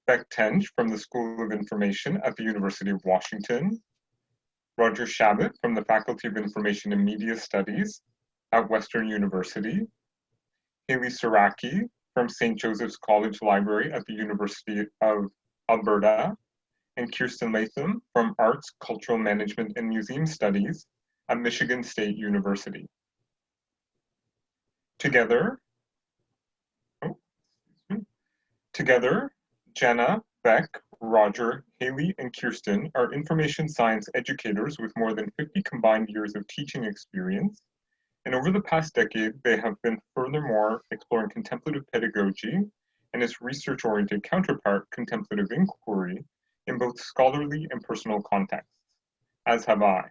Beck Tench from the School of Information at the University of Washington, Roger Chabot from the Faculty of Information and Media Studies at Western University, Hailey Siracky from St. Joseph's College Library at the University of Alberta, and Kiersten Latham from Arts, Cultural Management and Museum Studies at Michigan State University. Together, Jenna, Beck, Roger, Hailey, and Kiersten are information science educators with more than 50 combined years of teaching experience, and over the past decade, they have been furthermore exploring contemplative pedagogy and its research-oriented counterpart, contemplative inquiry, in both scholarly and personal contexts, as have I.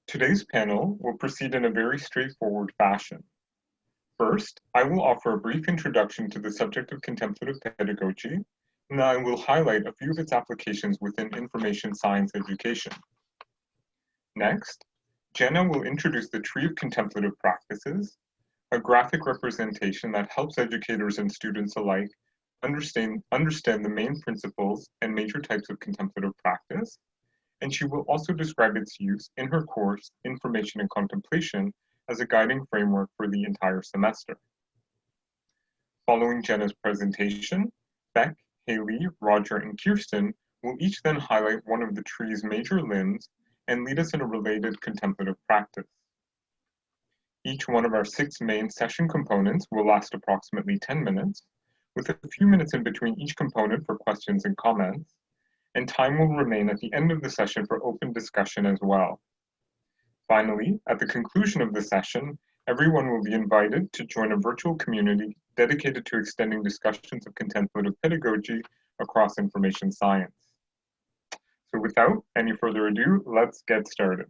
Today's panel will proceed in a very straightforward fashion. First, I will offer a brief introduction to the subject of contemplative pedagogy, and I will highlight a few of its applications within information science education. Next, Jenna will introduce the Tree of Contemplative Practices, a graphic representation that helps educators and students alike understand the main principles and major types of contemplative practice, and she will also describe its use in her course, Information and Contemplation, as a guiding framework for the entire semester. Following Jenna's presentation, Beck, Hailey, Roger, and Kiersten will each then highlight one of the tree's major limbs and lead us in a related contemplative practice. Each one of our 6 main session components will last approximately 10 minutes, with a few minutes in between each component for questions and comments, and time will remain at the end of the session for open discussion as well. Finally, at the conclusion of the session, everyone will be invited to join a virtual community dedicated to extending discussions of contemplative pedagogy across information science. So without any further ado, let's get started.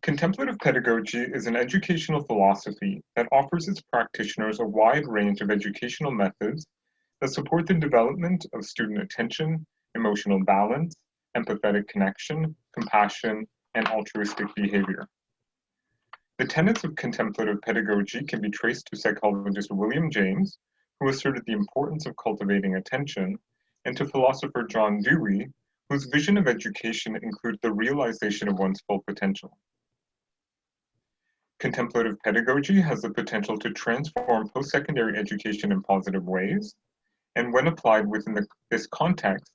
Contemplative pedagogy is an educational philosophy that offers its practitioners a wide range of educational methods that support the development of student attention, emotional balance, empathetic connection, compassion, and altruistic behavior. The tenets of contemplative pedagogy can be traced to psychologist William James, who asserted the importance of cultivating attention, and to philosopher John Dewey, whose vision of education includes the realization of one's full potential. Contemplative pedagogy has the potential to transform post-secondary education in positive ways, and when applied within this context,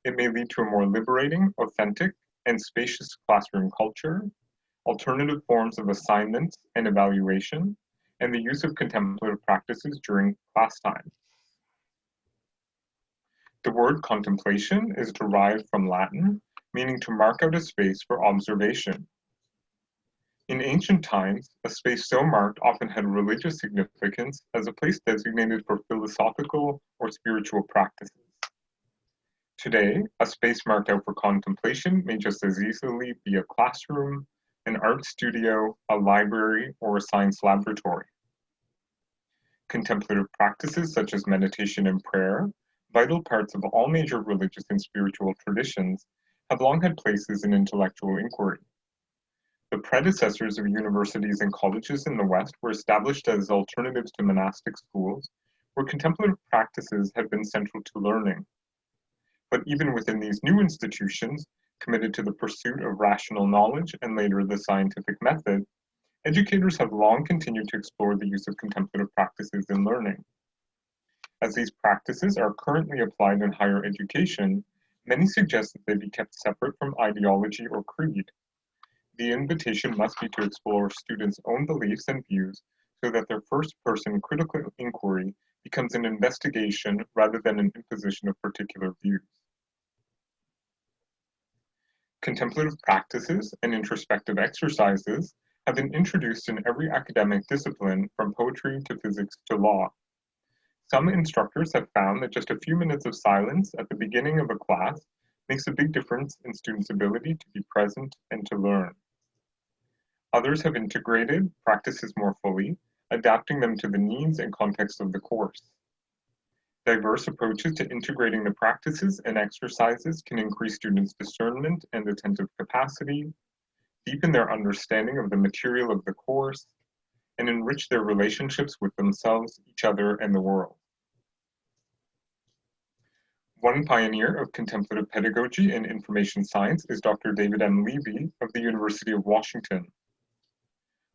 it may lead to a more liberating, authentic, and spacious classroom culture, alternative forms of assignments and evaluation, and the use of contemplative practices during class time. The word contemplation is derived from Latin, meaning to mark out a space for observation. In ancient times, a space so marked often had religious significance as a place designated for philosophical or spiritual practices. Today, a space marked out for contemplation may just as easily be a classroom, an art studio, a library, or a science laboratory. Contemplative practices such as meditation and prayer, vital parts of all major religious and spiritual traditions, have long had places in intellectual inquiry. The predecessors of universities and colleges in the West were established as alternatives to monastic schools, where contemplative practices had been central to learning. But even within these new institutions, committed to the pursuit of rational knowledge and later the scientific method, educators have long continued to explore the use of contemplative practices in learning. As these practices are currently applied in higher education, many suggest that they be kept separate from ideology or creed. The invitation must be to explore students' own beliefs and views so that their first-person critical inquiry becomes an investigation rather than an imposition of particular views. Contemplative practices and introspective exercises have been introduced in every academic discipline, from poetry to physics to law. Some instructors have found that just a few minutes of silence at the beginning of a class makes a big difference in students' ability to be present and to learn. Others have integrated practices more fully, adapting them to the needs and context of the course. Diverse approaches to integrating the practices and exercises can increase students' discernment and attentive capacity, deepen their understanding of the material of the course, and enrich their relationships with themselves, each other, and the world. One pioneer of contemplative pedagogy and information science is Dr. David M. Levy of the University of Washington.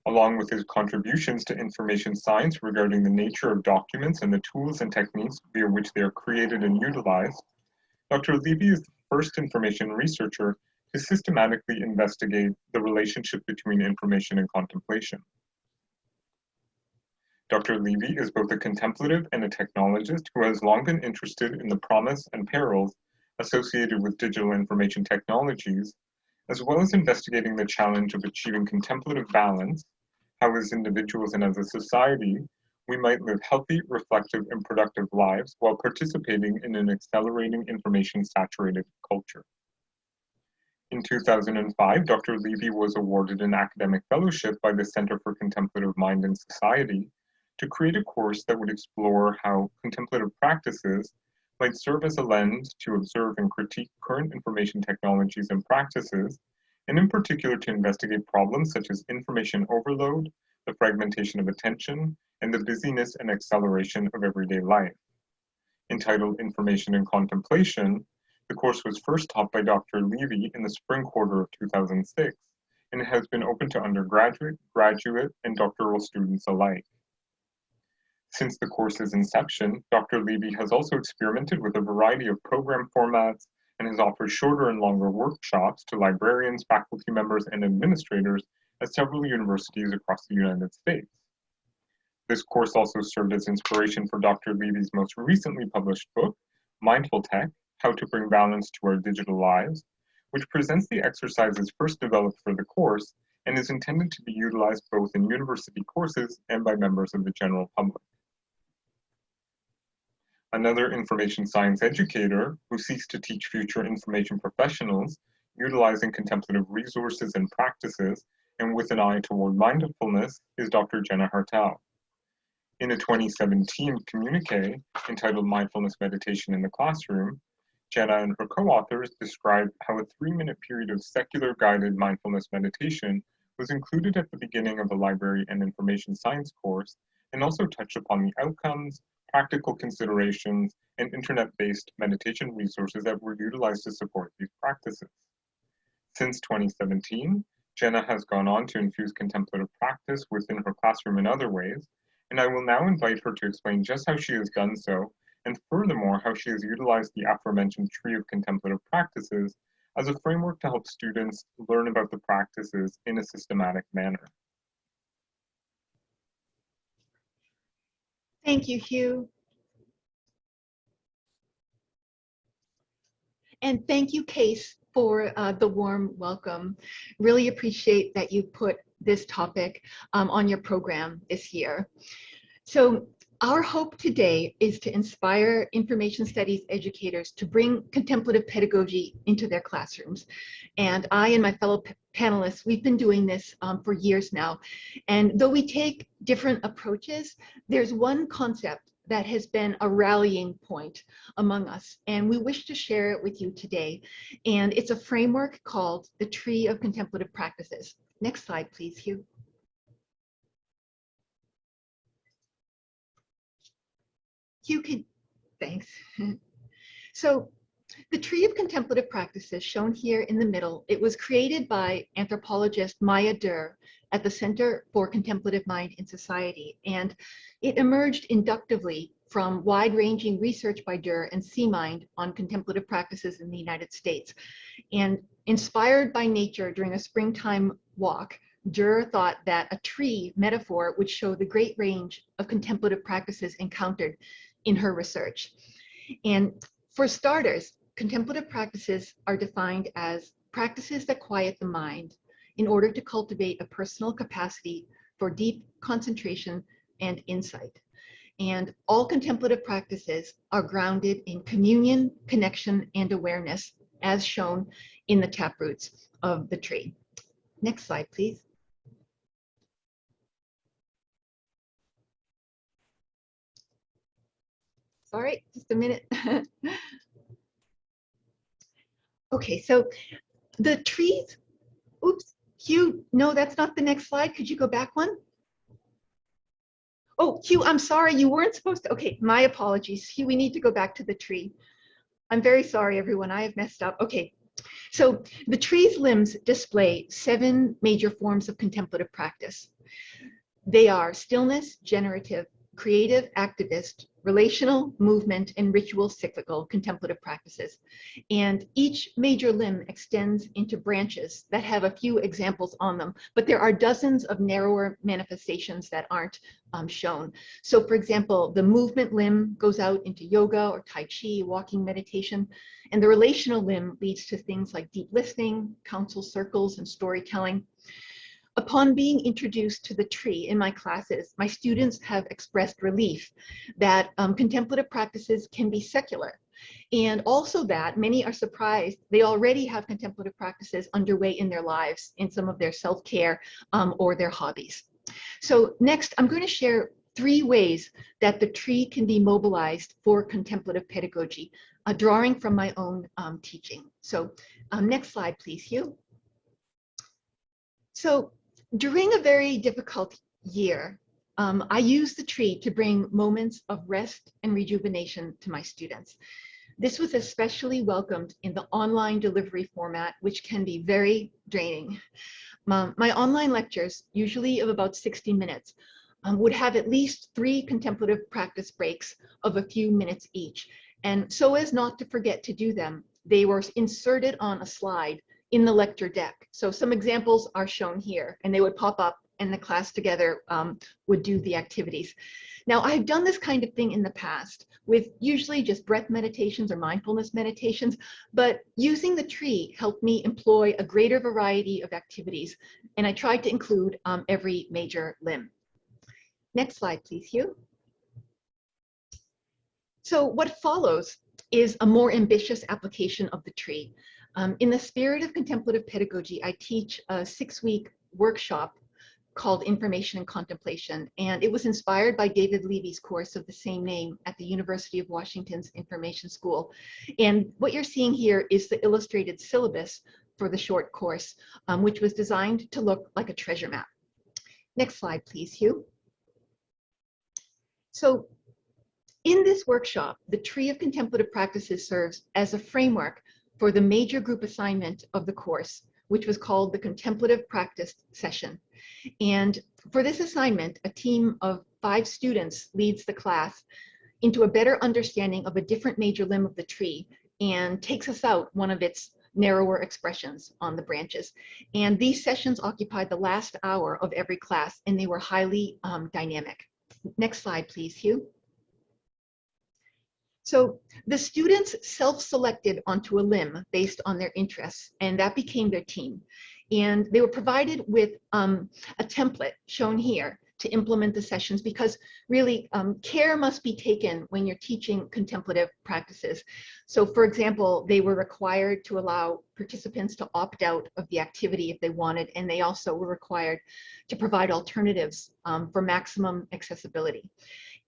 Along with his contributions to information science regarding the nature of documents and the tools and techniques via which they are created and utilized, Dr. Levy is the first information researcher to systematically investigate the relationship between information and contemplation. Dr. Levy is both a contemplative and a technologist who has long been interested in the promise and perils associated with digital information technologies, as well as investigating the challenge of achieving contemplative balance, how as individuals and as a society, we might live healthy, reflective, and productive lives while participating in an accelerating information-saturated culture. In 2005, Dr. Levy was awarded an academic fellowship by the Center for Contemplative Mind and Society to create a course that would explore how contemplative practices might serve as a lens to observe and critique current information technologies and practices, and in particular to investigate problems such as information overload, the fragmentation of attention, and the busyness and acceleration of everyday life. Entitled Information and Contemplation, the course was first taught by Dr. Levy in the spring quarter of 2006, and it has been open to undergraduate, graduate, and doctoral students alike. Since the course's inception, Dr. Levy has also experimented with a variety of program formats and has offered shorter and longer workshops to librarians, faculty members, and administrators at several universities across the United States. This course also served as inspiration for Dr. Levy's most recently published book, Mindful Tech: How to Bring Balance to Our Digital Lives, which presents the exercises first developed for the course and is intended to be utilized both in university courses and by members of the general public. Another information science educator who seeks to teach future information professionals utilizing contemplative resources and practices and with an eye toward mindfulness is Dr. Jenna Hartel. In a 2017 communique entitled Mindfulness Meditation in the Classroom, Jenna and her co-authors described how a 3-minute period of secular guided mindfulness meditation was included at the beginning of the library and information science course and also touched upon the outcomes, practical considerations, and internet-based meditation resources that were utilized to support these practices. Since 2017, Jenna has gone on to infuse contemplative practice within her classroom in other ways, and I will now invite her to explain just how she has done so, and furthermore, how she has utilized the aforementioned Tree of Contemplative Practices as a framework to help students learn about the practices in a systematic manner. Thank you, Hugh. And thank you, CAIS, for the warm welcome. Really appreciate that you put this topic on your program this year. So our hope today is to inspire information studies educators to bring contemplative pedagogy into their classrooms. And I and my fellow panelists, we've been doing this for years now. And though we take different approaches, there's one concept that has been a rallying point among us, and we wish to share it with you today. And it's a framework called the Tree of Contemplative Practices. Next slide, please, Hugh. Hugh can, thanks. So the Tree of Contemplative Practices, shown here in the middle, it was created by anthropologist Maya Durr at the Center for Contemplative Mind in Society, and it emerged inductively from wide-ranging research by Durr and C-Mind on contemplative practices in the United States. And inspired by nature during a springtime walk, Durr thought that a tree metaphor would show the great range of contemplative practices encountered in her research. And for starters, contemplative practices are defined as practices that quiet the mind in order to cultivate a personal capacity for deep concentration and insight. And all contemplative practices are grounded in communion, connection, and awareness, as shown in the taproots of the tree. Next slide, please. Sorry, just a minute. Okay, so the trees, oops, Hugh, no, that's not the next slide. Could you go back one? Oh, Hugh, I'm sorry, you weren't supposed to. Okay, my apologies. Hugh, we need to go back to the tree. I'm very sorry, everyone. I have messed up. Okay, so the tree's limbs display 7 major forms of contemplative practice. They are stillness, generative, creative, activist, relational, movement, and ritual cyclical contemplative practices. And each major limb extends into branches that have a few examples on them, but there are dozens of narrower manifestations that aren't shown. So for example, the movement limb goes out into yoga or Tai Chi, walking meditation, and the relational limb leads to things like deep listening, council circles, and storytelling. Upon being introduced to the tree in my classes, my students have expressed relief that contemplative practices can be secular, and also that many are surprised they already have contemplative practices underway in their lives, in some of their self-care or their hobbies. So next, I'm going to share 3 ways that the tree can be mobilized for contemplative pedagogy, drawing from my own teaching. So next slide, please, Hugh. So during a very difficult year, I used the tree to bring moments of rest and rejuvenation to my students. This was especially welcomed in the online delivery format, which can be very draining. My online lectures, usually of about 60 minutes, would have at least 3 contemplative practice breaks of a few minutes each. And so as not to forget to do them, they were inserted on a slide in the lecture deck. So some examples are shown here, and they would pop up and the class together would do the activities. Now, I've done this kind of thing in the past with usually just breath meditations or mindfulness meditations, but using the tree helped me employ a greater variety of activities, and I tried to include every major limb. Next slide, please, Hugh. So what follows is a more ambitious application of the tree. In the spirit of contemplative pedagogy, I teach a 6-week workshop called Information and Contemplation, and it was inspired by David Levy's course of the same name at the University of Washington's Information School. And what you're seeing here is the illustrated syllabus for the short course, which was designed to look like a treasure map. Next slide, please, Hugh. So in this workshop, the Tree of Contemplative Practices serves as a framework for the major group assignment of the course, which was called the Contemplative Practice Session. And for this assignment, a team of 5 students leads the class into a better understanding of a different major limb of the tree and takes us out one of its narrower expressions on the branches. And these sessions occupied the last hour of every class, and they were highly dynamic. Next slide, please, Hugh. So the students self-selected onto a limb based on their interests, and that became their team. And they were provided with a template shown here to implement the sessions, because really care must be taken when you're teaching contemplative practices. So for example, they were required to allow participants to opt out of the activity if they wanted, and they also were required to provide alternatives for maximum accessibility.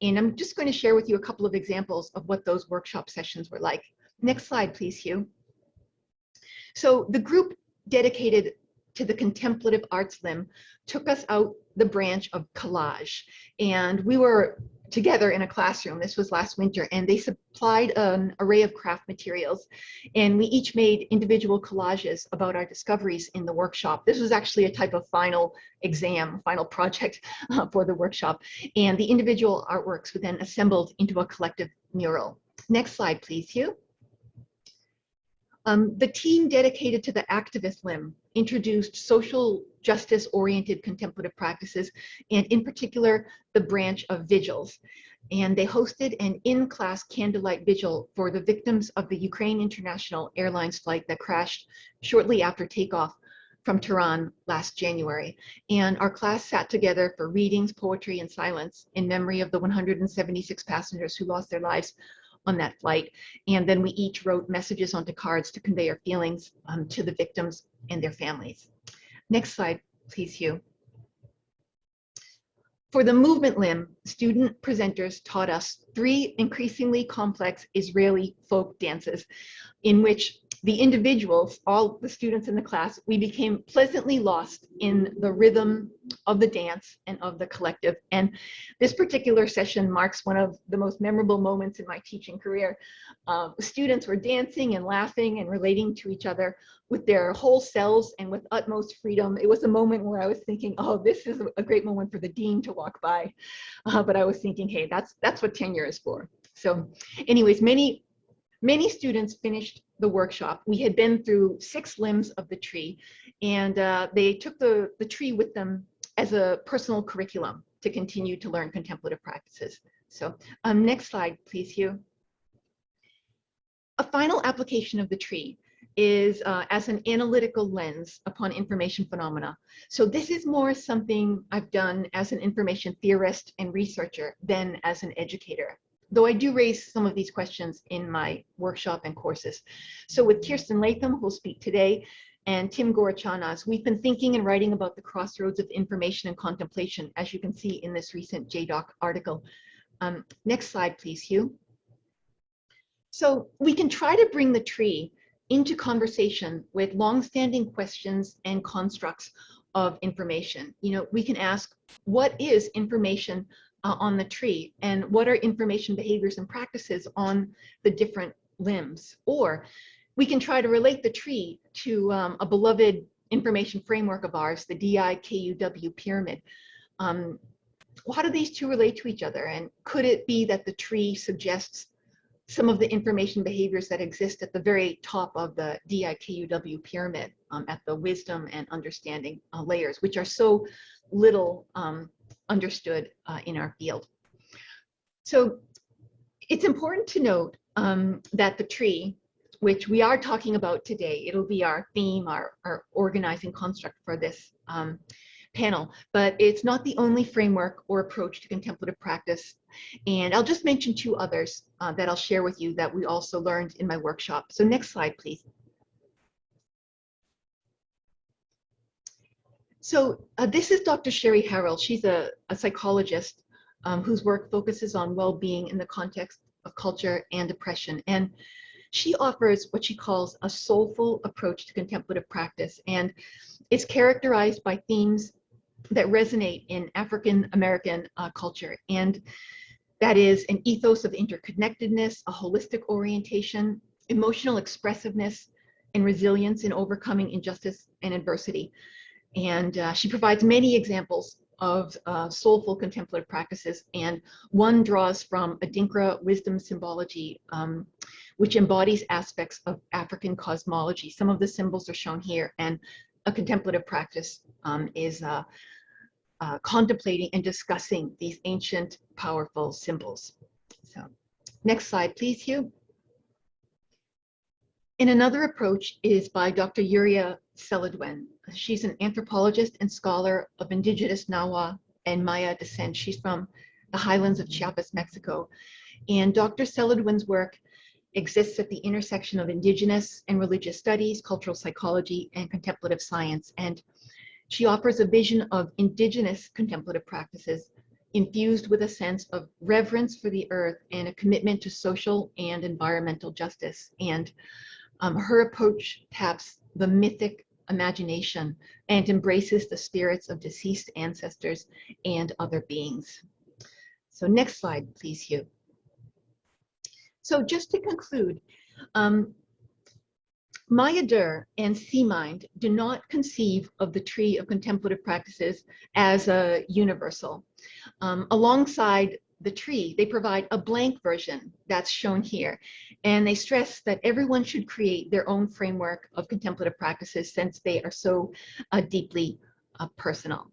And I'm just going to share with you a couple of examples of what those workshop sessions were like. Next slide, please, Hugh. So the group dedicated to the contemplative arts limb took us out the branch of collage. And we were together in a classroom. This was last winter, and they supplied an array of craft materials. And we each made individual collages about our discoveries in the workshop. This was actually a type of final exam, final project for the workshop. And the individual artworks were then assembled into a collective mural. Next slide, please, Hugh. The team dedicated to the activist limb introduced social justice-oriented contemplative practices, and in particular, the branch of vigils. And they hosted an in-class candlelight vigil for the victims of the Ukraine International Airlines flight that crashed shortly after takeoff from Tehran last January. And our class sat together for readings, poetry, and silence in memory of the 176 passengers who lost their lives on that flight. And then we each wrote messages onto cards to convey our feelings to the victims and their families. Next slide, please, Hugh. For the movement limb, student presenters taught us 3 increasingly complex Israeli folk dances in which the individuals, all the students in the class, we became pleasantly lost in the rhythm of the dance and of the collective. And this particular session marks one of the most memorable moments in my teaching career. Students were dancing and laughing and relating to each other with their whole selves and with utmost freedom. It was a moment where I was thinking, oh, this is a great moment for the dean to walk by. But I was thinking, hey, that's what tenure is for. So anyways, many students finished the workshop. We had been through 6 limbs of the tree, and they took the tree with them as a personal curriculum to continue to learn contemplative practices. So next slide, please, Hugh. A final application of the tree is as an analytical lens upon information phenomena. So this is more something I've done as an information theorist and researcher than as an educator, though I do raise some of these questions in my workshop and courses. So with Kiersten Latham, who will speak today, and Tim Gorachanas, we've been thinking and writing about the crossroads of information and contemplation, as you can see in this recent JDoc article. Next slide, please, Hugh. So we can try to bring the tree into conversation with longstanding questions and constructs of information. You know, we can ask, what is information on the tree, and what are information behaviors and practices on the different limbs? Or we can try to relate the tree to a beloved information framework of ours, the DI-KUW pyramid. How do these two relate to each other? And could it be that the tree suggests some of the information behaviors that exist at the very top of the DI-KUW pyramid, at the wisdom and understanding layers, which are so little understood in our field? So it's important to note that the tree, which we are talking about today, it'll be our theme, our organizing construct for this panel, but it's not the only framework or approach to contemplative practice. And I'll just mention 2 others that I'll share with you that we also learned in my workshop. So next slide, please. So this is Dr. Jenna Hartel. She's a psychologist whose work focuses on well-being in the context of culture and oppression. And she offers what she calls a soulful approach to contemplative practice, and it's characterized by themes that resonate in African American culture. And that is an ethos of interconnectedness, a holistic orientation, emotional expressiveness, and resilience in overcoming injustice and adversity. And she provides many examples of soulful contemplative practices, and one draws from Adinkra wisdom symbology, which embodies aspects of African cosmology. Some of the symbols are shown here, and a contemplative practice is contemplating and discussing these ancient, powerful symbols. So, next slide, please, Hugh. And another approach is by Dr. Yuria Celedwen. She's an anthropologist and scholar of indigenous Nahua and Maya descent. She's from the highlands of Chiapas, Mexico. And Dr. Celedwen's work exists at the intersection of indigenous and religious studies, cultural psychology, and contemplative science. And she offers a vision of indigenous contemplative practices infused with a sense of reverence for the earth and a commitment to social and environmental justice. And her approach taps the mythic imagination and embraces the spirits of deceased ancestors and other beings. So next slide, please, Hugh. So just to conclude, Maya Dur and C-Mind do not conceive of the tree of contemplative practices as a universal. Alongside the tree, they provide a blank version that's shown here. And they stress that everyone should create their own framework of contemplative practices since they are so deeply personal.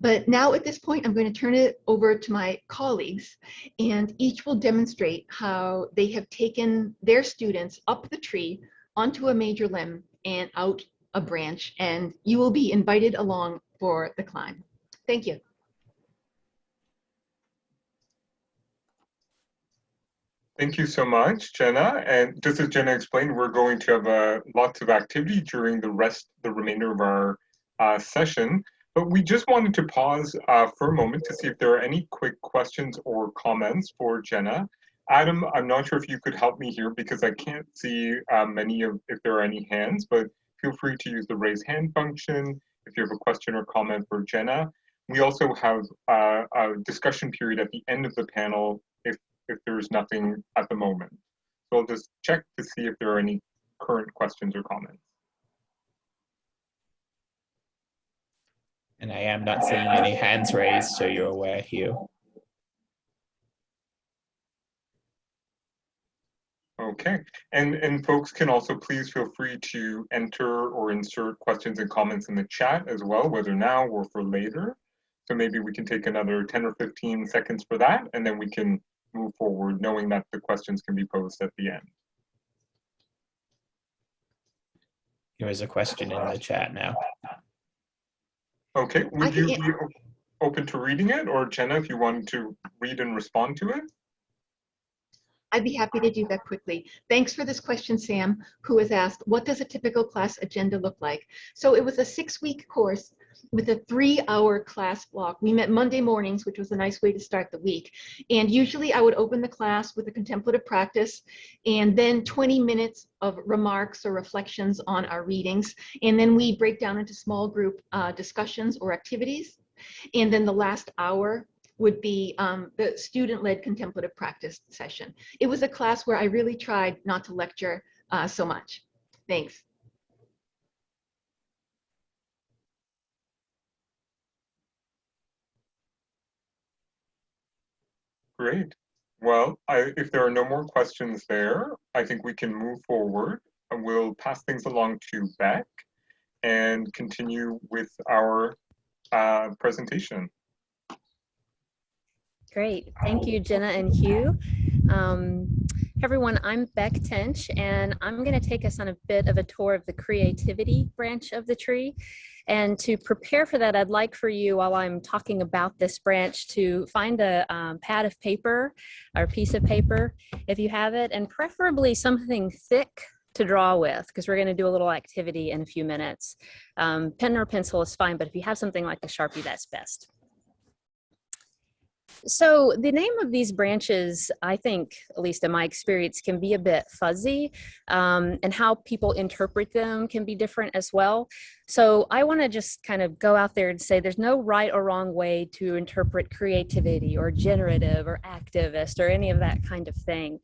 But now at this point, I'm going to turn it over to my colleagues, and each will demonstrate how they have taken their students up the tree onto a major limb and out a branch, and you will be invited along for the climb. Thank you. Thank you so much, Jenna. And just as Jenna explained, we're going to have lots of activity during the remainder of our session. But we just wanted to pause for a moment to see if there are any quick questions or comments for Jenna. Adam, I'm not sure if you could help me here because I can't see if there are any hands, but feel free to use the raise hand function if you have a question or comment for Jenna. We also have a discussion period at the end of the panel if there's nothing at the moment. So I'll just check to see if there are any current questions or comments. And I am not seeing any hands raised, so you're aware, Hugh. Okay, and folks can also please feel free to enter or insert questions and comments in the chat as well, whether now or for later. So maybe we can take another 10 or 15 seconds for that, and then we can move forward knowing that the questions can be posed at the end. There is a question in the chat now. Okay, would you be open to reading it, or Jenna, if you wanted to read and respond to it? I'd be happy to do that quickly. Thanks for this question, Sam, who has asked, what does a typical class agenda look like? So it was a 6-week course with a 3-hour class block. We met Monday mornings, which was a nice way to start the week. And usually I would open the class with a contemplative practice and then 20 minutes of remarks or reflections on our readings. And then we break down into small group discussions or activities. And then the last hour would be the student-led contemplative practice session. It was a class where I really tried not to lecture so much. Thanks. Great. Well, if there are no more questions there, I think we can move forward. And we'll pass things along to Beck and continue with our presentation. Great. Thank you, Jenna and Hugh. Everyone, I'm Beck Tench, and I'm going to take us on a bit of a tour of the creativity branch of the tree. And to prepare for that, I'd like for you, while I'm talking about this branch, to find a pad of paper or piece of paper, if you have it, and preferably something thick to draw with, because we're going to do a little activity in a few minutes. Pen or pencil is fine, but if you have something like a Sharpie, that's best. So the name of these branches, I think, at least in my experience, can be a bit fuzzy, and how people interpret them can be different as well. So I want to just kind of go out there and say there's no right or wrong way to interpret creativity or generative or activist or any of that kind of thing.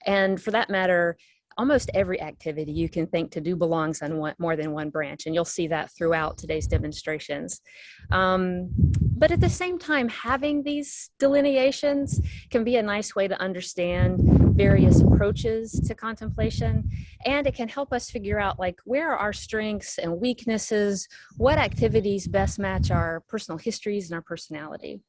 And for that matter, almost every activity you can think to do belongs on more than one branch, and you'll see that throughout today's demonstrations. But at the same time, having these delineations can be a nice way to understand various approaches to contemplation, and it can help us figure out, like, where are our strengths and weaknesses, what activities best match our personal histories and our personality.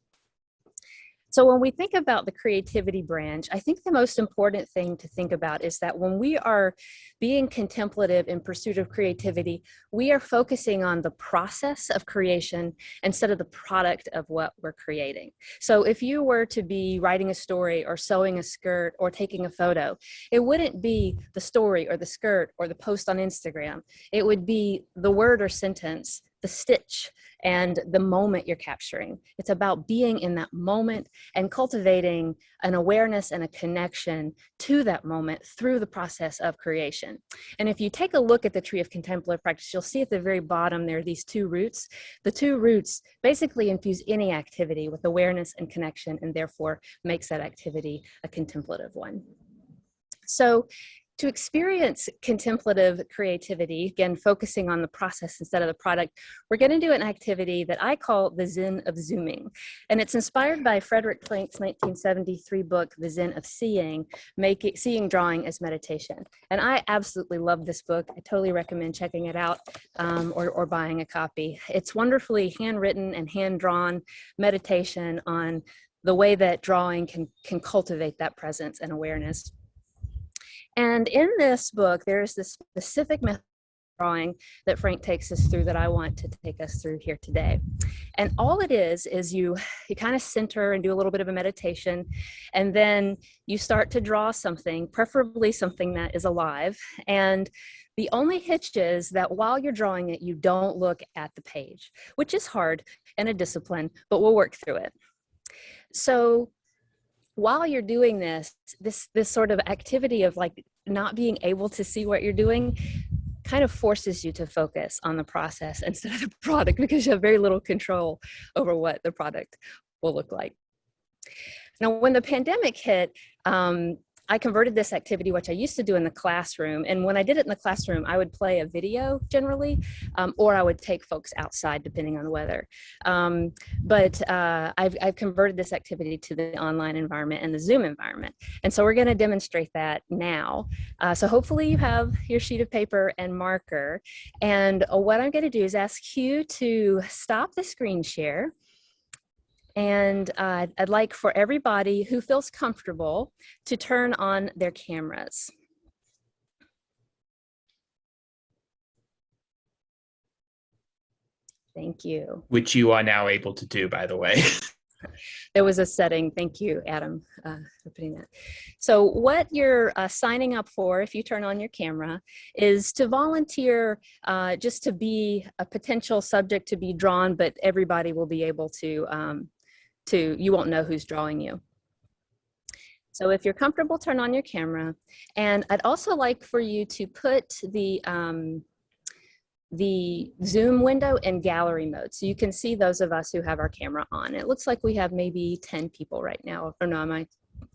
So when we think about the creativity branch, I think the most important thing to think about is that when we are being contemplative in pursuit of creativity, we are focusing on the process of creation instead of the product of what we're creating. So if you were to be writing a story or sewing a skirt or taking a photo, it wouldn't be the story or the skirt or the post on Instagram. It would be the word or sentence, the stitch, and the moment you're capturing. It's about being in that moment and cultivating an awareness and a connection to that moment through the process of creation. And if you take a look at the Tree of Contemplative Practice, you'll see at the very bottom there are these 2 roots. The 2 roots basically infuse any activity with awareness and connection, and therefore makes that activity a contemplative one. So to experience contemplative creativity, again, focusing on the process instead of the product, we're going to do an activity that I call the Zen of Zooming. And it's inspired by Frederick Planck's 1973 book, The Zen of Seeing, Seeing Drawing as Meditation. And I absolutely love this book. I totally recommend checking it out, or buying a copy. It's wonderfully handwritten and hand-drawn meditation on the way that drawing can cultivate that presence and awareness. And in this book, there is this specific method of drawing that Frank takes us through that I want to take us through here today. And all it is you kind of center and do a little bit of a meditation, and then you start to draw something, preferably something that is alive. And the only hitch is that while you're drawing it, you don't look at the page, which is hard and a discipline, but we'll work through it. So while you're doing this sort of activity of like not being able to see what you're doing kind of forces you to focus on the process instead of the product, because you have very little control over what the product will look like. Now, when the pandemic hit, I converted this activity, which I used to do in the classroom. And when I did it in the classroom, I would play a video generally, or I would take folks outside depending on the weather. But I've converted this activity to the online environment and the Zoom environment. And so we're going to demonstrate that now. So hopefully you have your sheet of paper and marker. And what I'm going to do is ask Hugh to stop the screen share. And I'd like for everybody who feels comfortable to turn on their cameras. Thank you. Which you are now able to do, by the way. There was a setting. Thank you, Adam, for putting that. So what you're signing up for, if you turn on your camera, is to volunteer just to be a potential subject to be drawn, but everybody will be able to you won't know who's drawing you. So if you're comfortable, turn on your camera. And I'd also like for you to put the Zoom window in gallery mode, so you can see those of us who have our camera on. It looks like we have maybe 10 people right now, or no, am I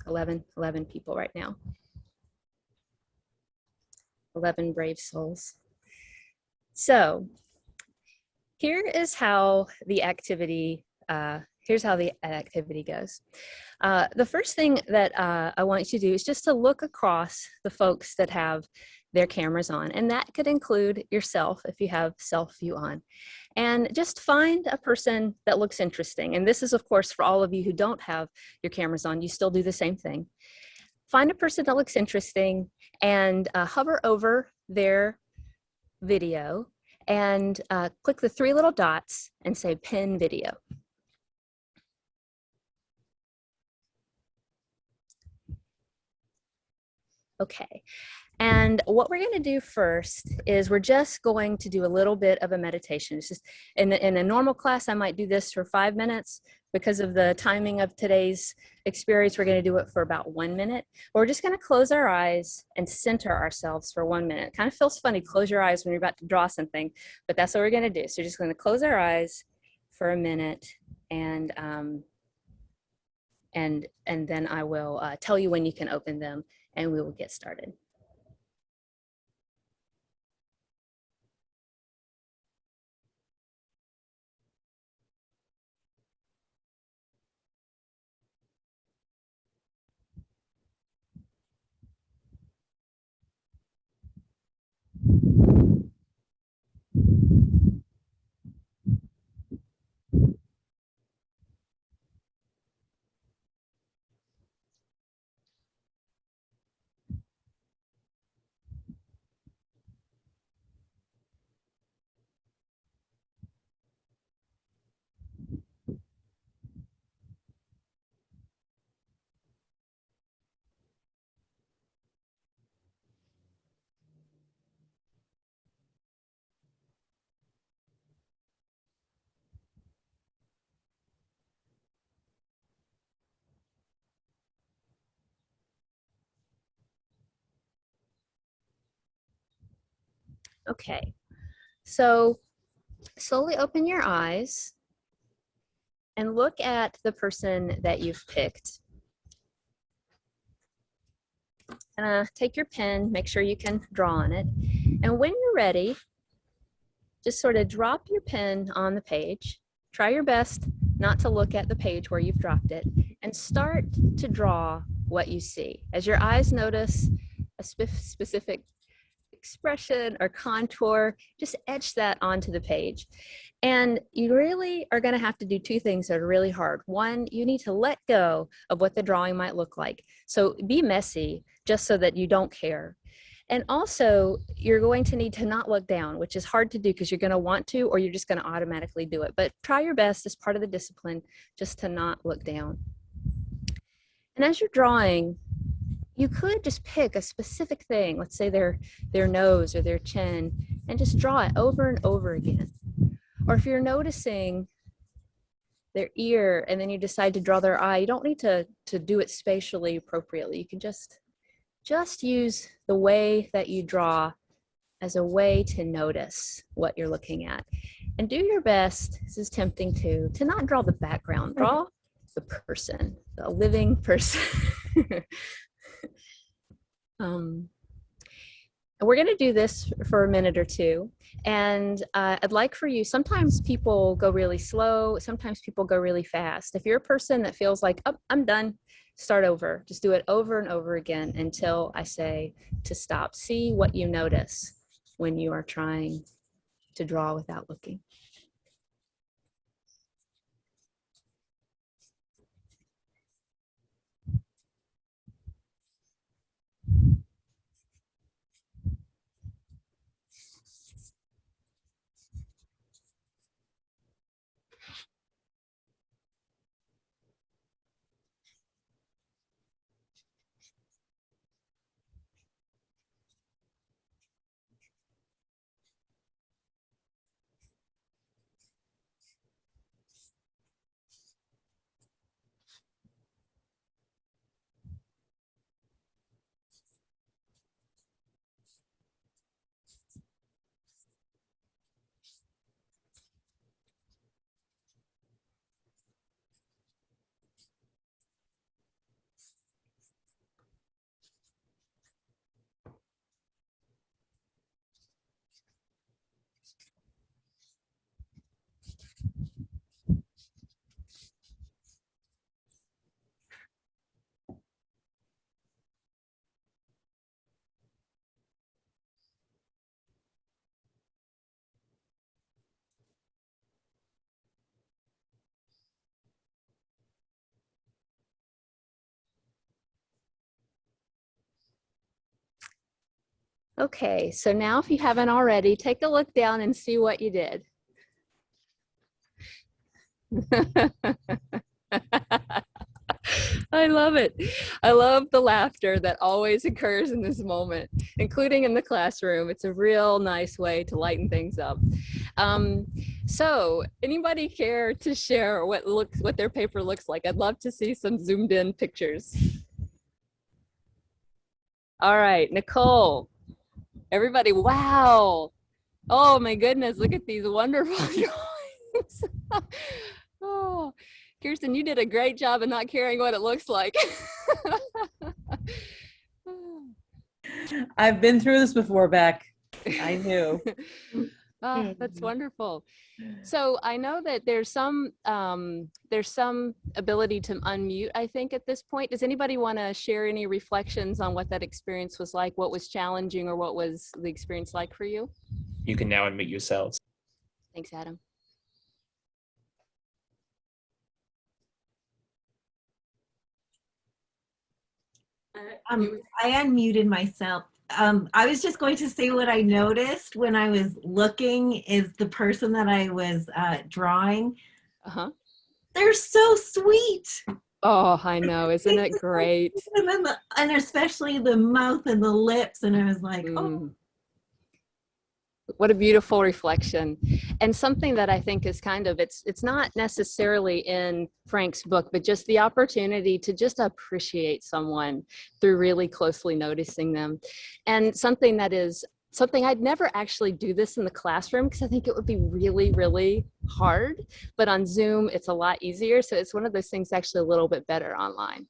11 people right now. 11 brave souls. So here is how the activity goes. The first thing that I want you to do is just to look across the folks that have their cameras on, and that could include yourself if you have self view on, and just find a person that looks interesting. And this is, of course, for all of you who don't have your cameras on, you still do the same thing. Find a person that looks interesting and hover over their video and click the 3 little dots and say pin video. Okay, and what we're going to do first is we're just going to do a little bit of a meditation. It's just in a normal class, I might do this for 5 minutes. Because of the timing of today's experience, we're going to do it for about 1 minute. We're just going to close our eyes and center ourselves for 1 minute. It kind of feels funny, close your eyes when you're about to draw something, but that's what we're going to do. So we're just going to close our eyes for a minute, and then I will tell you when you can open them, and we will get started. Okay, so slowly open your eyes and look at the person that you've picked. Take your pen, make sure you can draw on it. And when you're ready, just sort of drop your pen on the page. Try your best not to look at the page where you've dropped it, and start to draw what you see. As your eyes notice a specific expression or contour, just etch that onto the page. And you really are going to have to do 2 things that are really hard. One, you need to let go of what the drawing might look like. So be messy just so that you don't care. And also, you're going to need to not look down, which is hard to do because you're going to want to, or you're just going to automatically do it. But try your best as part of the discipline just to not look down. And as you're drawing, you could just pick a specific thing, let's say their nose or their chin, and just draw it over and over again. Or if you're noticing their ear, and then you decide to draw their eye. You don't need to do it spatially appropriately. You can just use the way that you draw as a way to notice what you're looking at. And do your best, this is tempting too, to not draw the background, draw the person, the living person. We're going to do this for a minute or two, and I'd like for you, sometimes people go really slow, sometimes people go really fast. If you're a person that feels like, oh, I'm done, start over. Just do it over and over again until I say to stop. See what you notice when you are trying to draw without looking. Okay, so now if you haven't already, take a look down and see what you did. I love it. I love the laughter that always occurs in this moment, including in the classroom. It's a real nice way to lighten things up. So anybody care to share what their paper looks like? I'd love to see some zoomed in pictures. All right, Nicole. Everybody, wow. Oh my goodness, look at these wonderful drawings. Oh, Kiersten, you did a great job of not caring what it looks like. I've been through this before, Beck. I knew. Oh, that's wonderful. So I know that there's some ability to unmute, I think, at this point. Does anybody want to share any reflections on what that experience was like, what was challenging, or what was the experience like for you? You can now unmute yourselves. Thanks, Adam. I unmuted myself. I was just going to say what I noticed when I was looking is the person that I was drawing. They're so sweet. Oh, I know. Isn't it great? And then and especially the mouth and the lips. And I was like, oh. What a beautiful reflection. And something that I think is kind of, it's not necessarily in Frank's book, but just the opportunity to just appreciate someone through really closely noticing them. And something that is something I'd never actually do this in the classroom because I think it would be really, really hard. But on Zoom, it's a lot easier. So it's one of those things actually a little bit better online.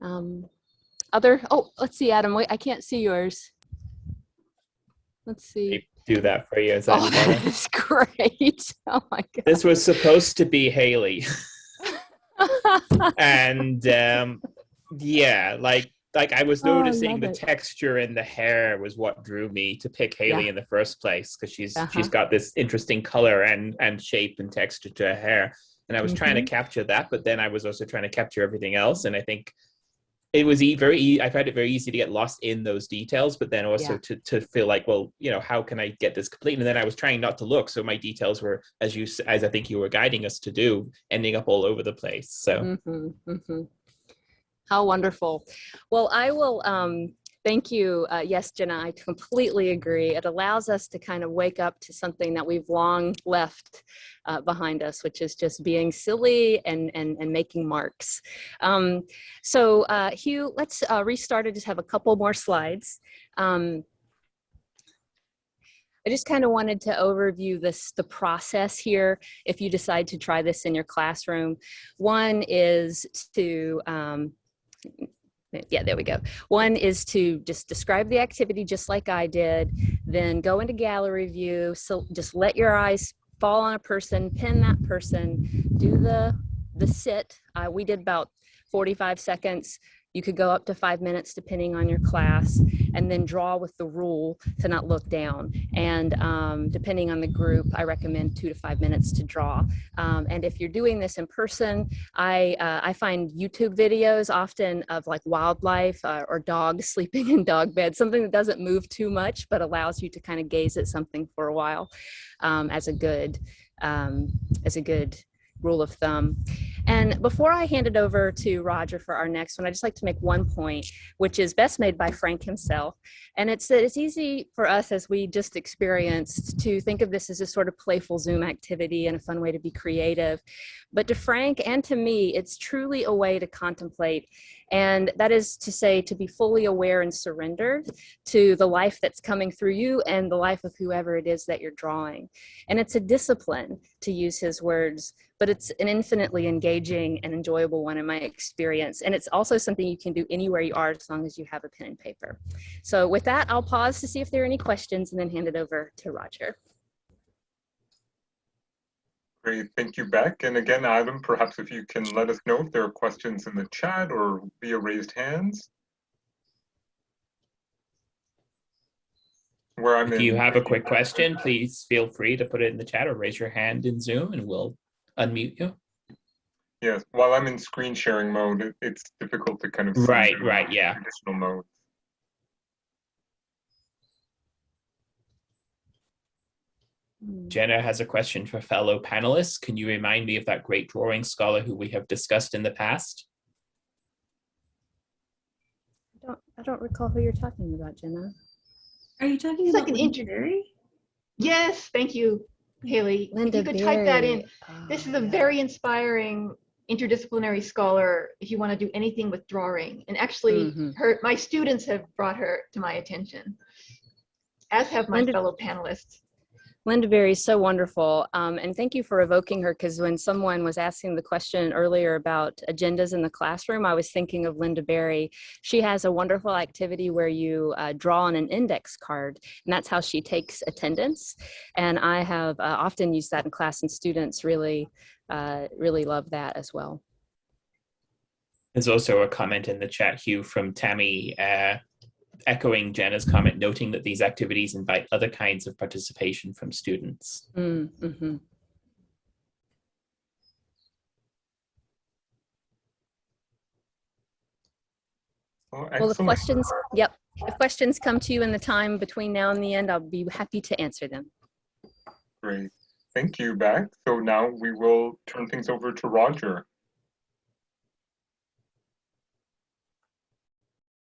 Oh, let's see, Adam, wait, I can't see yours. Let's see. Do that for you. Is that that is great. Oh my God. This was supposed to be Hailey. And yeah, like I was noticing the texture in the hair was what drew me to pick Hailey in the first place, because she's got this interesting color and shape and texture to her hair. And I was trying to capture that, but then I was also trying to capture everything else. And I think it was I found it very easy to get lost in those details, but then also to feel like, well, you know, how can I get this complete? And then I was trying not to look, so my details were, as I think you were guiding us to do, ending up all over the place. So how wonderful. Well, I will Thank you. Yes, Jenna, I completely agree. It allows us to kind of wake up to something that we've long left behind us, which is just being silly and making marks. So Hugh, let's restart it. Just have a couple more slides. I just kind of wanted to overview the process here if you decide to try this in your classroom. One is to, yeah, there we go. One is to just describe the activity just like I did, then go into gallery view. So just let your eyes fall on a person, pin that person, do the sit. We did about 45 seconds. You could go up to 5 minutes depending on your class, and then draw with the rule to not look down. And depending on the group, I recommend 2 to 5 minutes to draw. And if you're doing this in person, I find YouTube videos often of like wildlife or dogs sleeping in dog beds, something that doesn't move too much, but allows you to kind of gaze at something for a while as a good rule of thumb. And before I hand it over to Roger for our next one, I'd just like to make one point, which is best made by Frank himself. And it's that it's easy for us, as we just experienced, to think of this as a sort of playful Zoom activity and a fun way to be creative. But to Frank and to me, it's truly a way to contemplate. And that is to say, to be fully aware and surrendered to the life that's coming through you and the life of whoever it is that you're drawing. And it's a discipline, to use his words, but it's an infinitely engaging and enjoyable one in my experience. And it's also something you can do anywhere you are as long as you have a pen and paper. So with that, I'll pause to see if there are any questions and then hand it over to Roger. Great, thank you, Beck. And again, Adam, perhaps if you can let us know if there are questions in the chat or via raised hands. If you have a quick question, please feel free to put it in the chat or raise your hand in Zoom and we'll unmute you. Yes, while I'm in screen sharing mode, it's difficult to kind of see right, yeah. traditional modes. Jenna has a question for fellow panelists. Can you remind me of that great drawing scholar who we have discussed in the past? I don't recall who you're talking about, Jenna. Are you talking It's about like Linda Berry? Yes, thank you, Hailey. Linda if you could Berry. type that in. This is a very inspiring interdisciplinary scholar if you want to do anything with drawing. And actually, my students have brought her to my attention, as have my fellow panelists. Linda Berry is so wonderful. And thank you for evoking her, because when someone was asking the question earlier about agendas in the classroom, I was thinking of Linda Berry. She has a wonderful activity where you draw on an index card, and that's how she takes attendance. And I have often used that in class, and students really love that as well. There's also a comment in the chat, Hugh, from Tammy, echoing Jenna's comment, noting that these activities invite other kinds of participation from students. Mm-hmm. Well, if questions, if questions come to you in the time between now and the end, I'll be happy to answer them. Great, thank you, Beck. So now we will turn things over to Roger.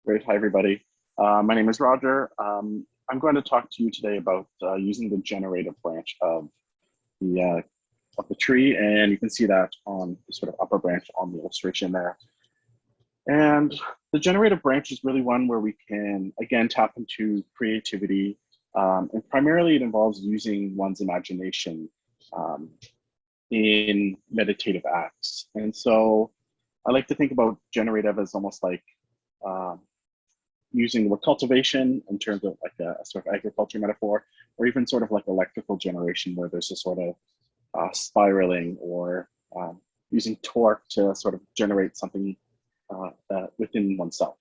Great, hi everybody. My name is Roger. I'm going to talk to you today about using the generative branch of the tree, and you can see that on the sort of upper branch on the illustration there. And the generative branch is really one where we can, again, tap into creativity, and primarily it involves using one's imagination in meditative acts. And so I like to think about generative as almost like using the word cultivation in terms of like a sort of agriculture metaphor, or even sort of like electrical generation, where there's a sort of spiraling or using torque to sort of generate something within oneself.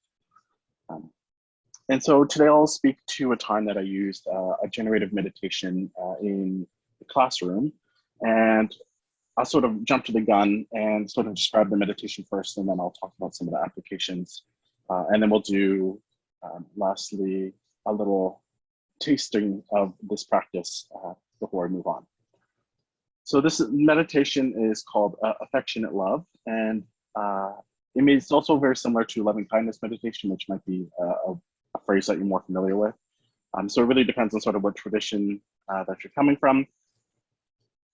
And so today I'll speak to a time that I used a generative meditation in the classroom, and I'll sort of jump to the gun and sort of describe the meditation first, and then I'll talk about some of the applications, and then we'll do lastly a little tasting of this practice before I move on. So this meditation is called Affectionate Love, and it's also very similar to loving kindness meditation, which might be a phrase that you're more familiar with. So it really depends on sort of what tradition that you're coming from.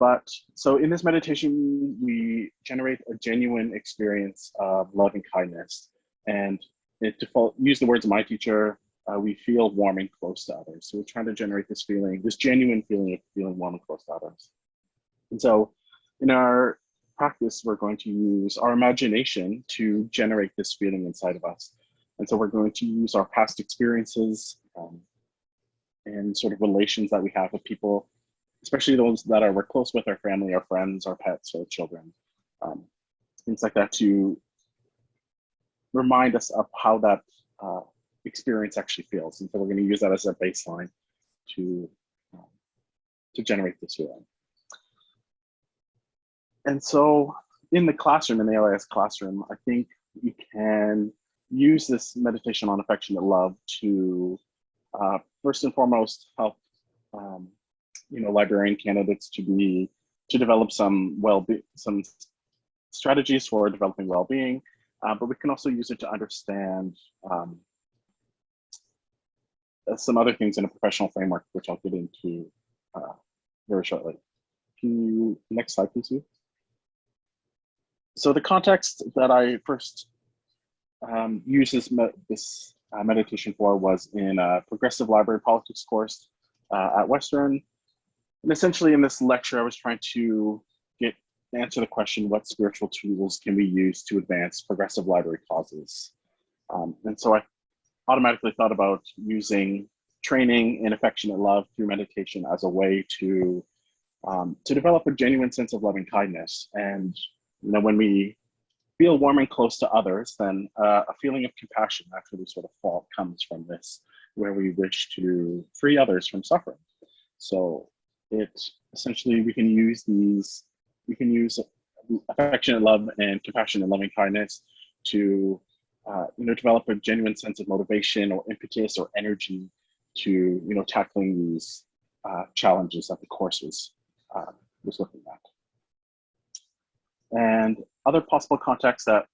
But so in this meditation, we generate a genuine experience of love and kindness. And to use the words of my teacher, we feel warm and close to others. So we're trying to generate this feeling, this genuine feeling of feeling warm and close to others. And so in our practice, we're going to use our imagination to generate this feeling inside of us. And so we're going to use our past experiences and sort of relations that we have with people, especially those that we're close with, our family, our friends, our pets, our children, things like that, to remind us of how that experience actually feels. And so we're going to use that as a baseline to generate this feeling. And so in the classroom, in the LIS classroom, I think we can use this meditation on affectionate love to first and foremost help librarian candidates to develop some strategies for developing well-being, but we can also use it to understand some other things in a professional framework, which I'll get into very shortly. Next slide, please. Hugh. So the context that I first used this meditation for was in a progressive library politics course at Western. And essentially in this lecture, I was trying to answer the question, what spiritual tools can we use to advance progressive library causes? And so I automatically thought about using training in affectionate love through meditation as a way to develop a genuine sense of loving kindness. And when we feel warm and close to others, then a feeling of compassion actually sort of comes from this, where we wish to free others from suffering. So essentially we can use affectionate love and compassion and loving kindness to develop a genuine sense of motivation or impetus or energy to tackling these challenges that the course was looking at. And other possible contexts that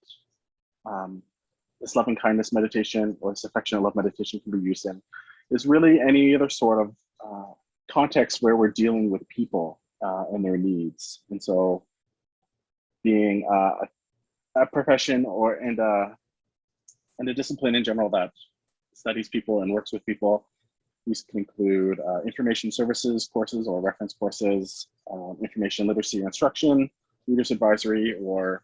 this loving kindness meditation or this affectionate love meditation can be used in is really any other sort of context where we're dealing with people and their needs. And so being a profession and a discipline in general that studies people and works with people, these can include information services courses or reference courses, information literacy instruction, leaders advisory, or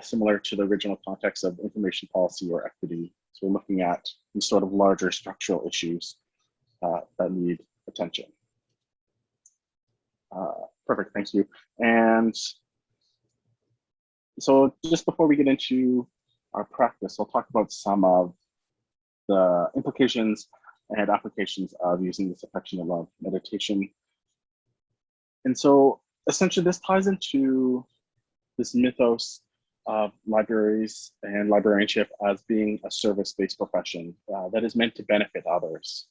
similar to the original context of information policy or equity. So we're looking at these sort of larger structural issues that need attention. Perfect, thanks you. And so just before we get into our practice, I'll talk about some of the implications and applications of using this affectionate love meditation. And so essentially this ties into this mythos of libraries and librarianship as being a service-based profession that is meant to benefit others.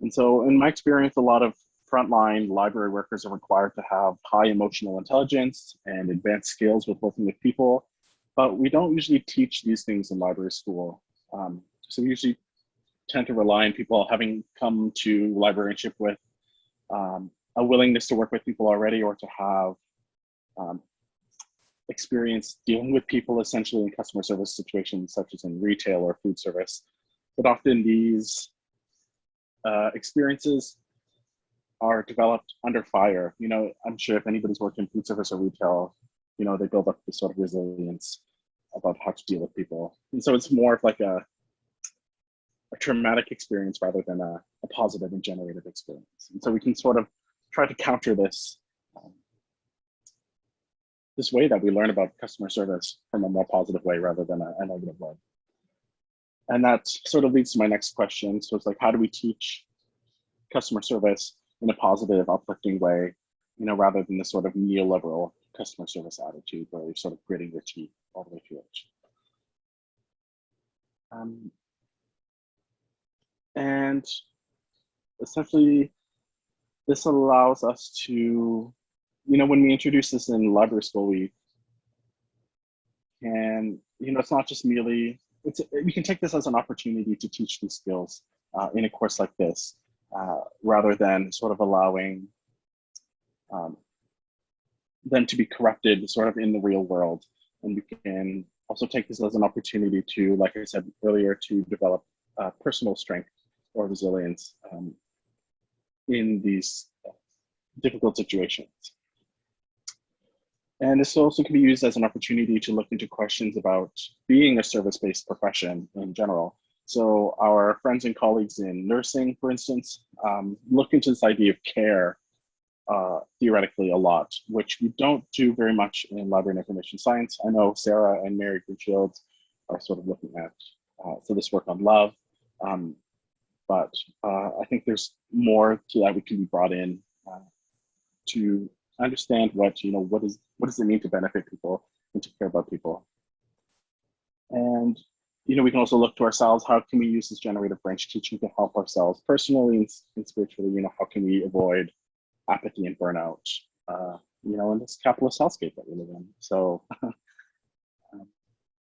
And so in my experience, a lot of frontline library workers are required to have high emotional intelligence and advanced skills with working with people, but we don't usually teach these things in library school. So we usually tend to rely on people having come to librarianship with a willingness to work with people already, or to have experience dealing with people essentially in customer service situations, such as in retail or food service. But often these experiences are developed under fire. I'm sure if anybody's worked in food service or retail, they build up this sort of resilience about how to deal with people. And so it's more of like a traumatic experience rather than a positive and generative experience. And so we can sort of try to counter this this way that we learn about customer service from a more positive way rather than a negative way. And that sort of leads to my next question. So it's like, how do we teach customer service in a positive, uplifting way, rather than this sort of neoliberal customer service attitude where you're sort of gritting your teeth all the way through it. And essentially, this allows us to, when we introduce this in library school, we can, it's not just merely, we can take this as an opportunity to teach these skills in a course like this, rather than sort of allowing them to be corrupted sort of in the real world. And we can also take this as an opportunity to, like I said earlier, to develop personal strength or resilience in these difficult situations. And this also can be used as an opportunity to look into questions about being a service-based profession in general. So our friends and colleagues in nursing, for instance, look into this idea of care theoretically a lot, which we don't do very much in library and information science. I know Sarah and Mary Greenfield are sort of looking at so this work on love, but I think there's more to that we can be brought in to understand what does it mean to benefit people and to care about people. And we can also look to ourselves. How can we use this generative branch teaching to help ourselves personally and spiritually? How can we avoid apathy and burnout, in this capitalist hellscape that we live in? So,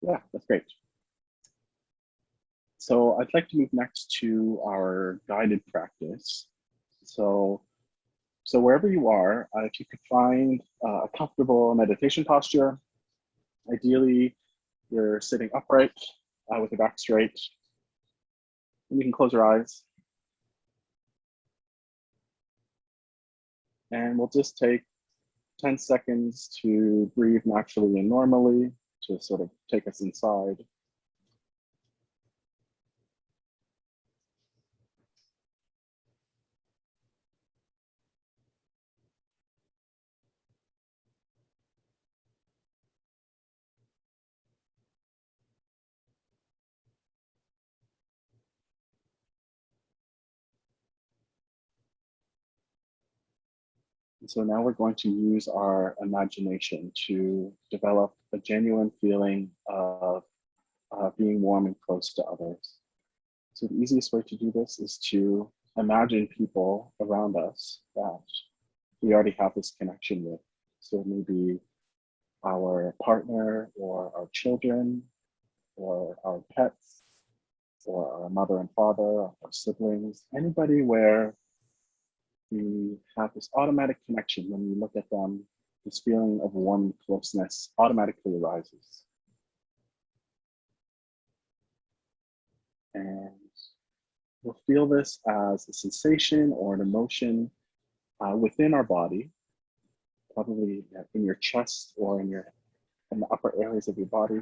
yeah, that's great. So I'd like to move next to our guided practice. So wherever you are, if you could find a comfortable meditation posture, ideally you're sitting upright with your back straight, and you can close your eyes. And we'll just take 10 seconds to breathe naturally and normally to sort of take us inside. And so now we're going to use our imagination to develop a genuine feeling of being warm and close to others. So the easiest way to do this is to imagine people around us that we already have this connection with. So maybe our partner or our children or our pets or our mother and father or our siblings, anybody where we have this automatic connection. When we look at them, this feeling of warm closeness automatically arises. And we'll feel this as a sensation or an emotion within our body, probably in your chest or in the upper areas of your body.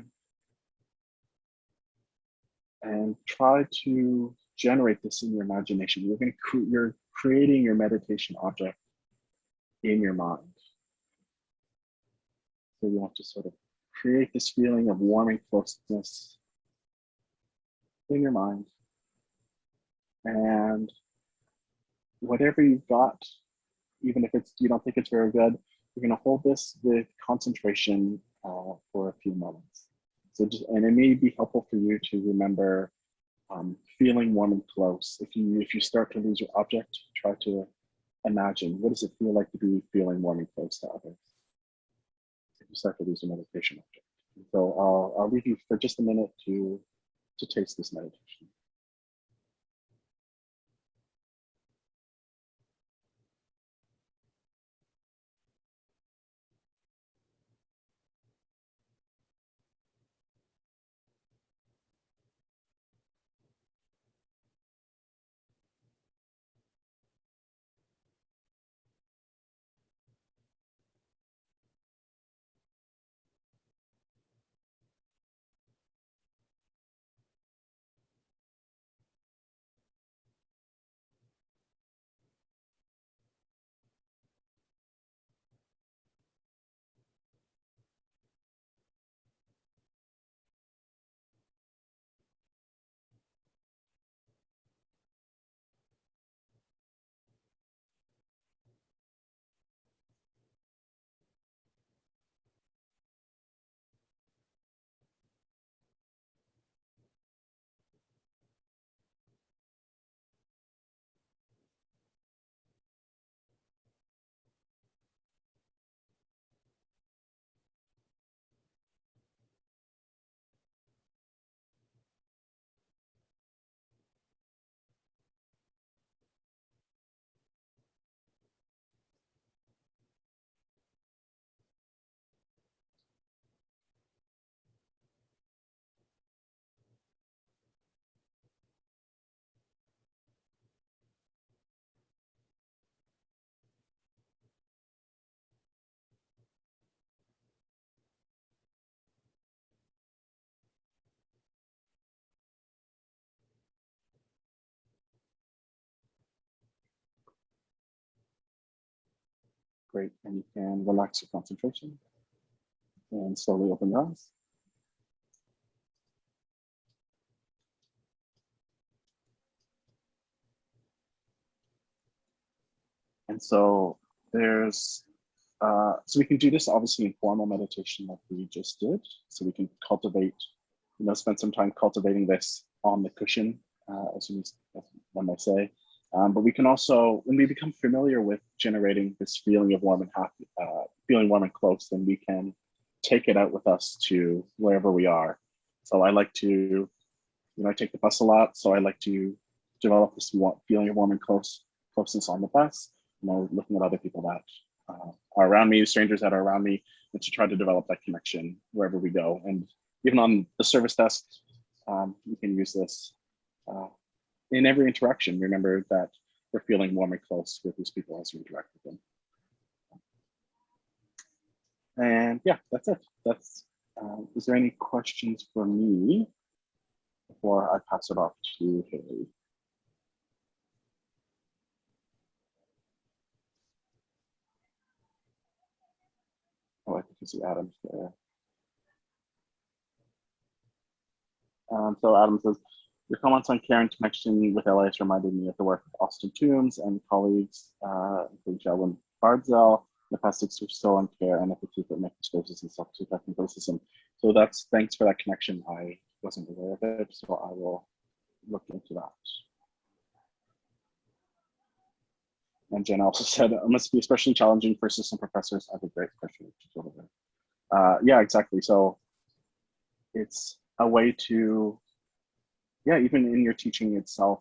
And try to generate this in your imagination. You're creating your meditation object in your mind. So you want to sort of create this feeling of warming closeness in your mind. And whatever you've got, even if you don't think it's very good, you're going to hold this with concentration for a few moments. And it may be helpful for you to remember feeling warm and close. If you start to lose your object, try to imagine, what does it feel like to be feeling warm and close to others if you start to lose your meditation object. And so I'll leave you for just a minute to taste this meditation. Great, and you can relax your concentration and slowly open your eyes. And so so we can do this obviously in formal meditation like we just did. So we can cultivate, spend some time cultivating this on the cushion, as one might say. But we can also, when we become familiar with generating this feeling of warm and happy, feeling warm and close, then we can take it out with us to wherever we are. So I like to, I take the bus a lot, so I like to develop this feeling of warm and closeness on the bus. Looking at other people that are around me, strangers that are around me, and to try to develop that connection wherever we go. And even on the service desk, you can use this in every interaction. Remember that we're feeling warm and close with these people as we interact with them. And yeah, that's it. Is there any questions for me before I pass it off to Hailey? Oh, I think you see Adam's there. So Adam says, your comments on care and connection with LIS reminded me of the work of Austin Toombs and colleagues, including Sheldon Bardzell, in the past 6 years or so on care and empathy for microscosis and self-respecting racism. So thanks for that connection. I wasn't aware of it, so I will look into that. And Jen also said, it must be especially challenging for assistant professors. I have a great question. Yeah, exactly. So it's a way to, yeah, even in your teaching itself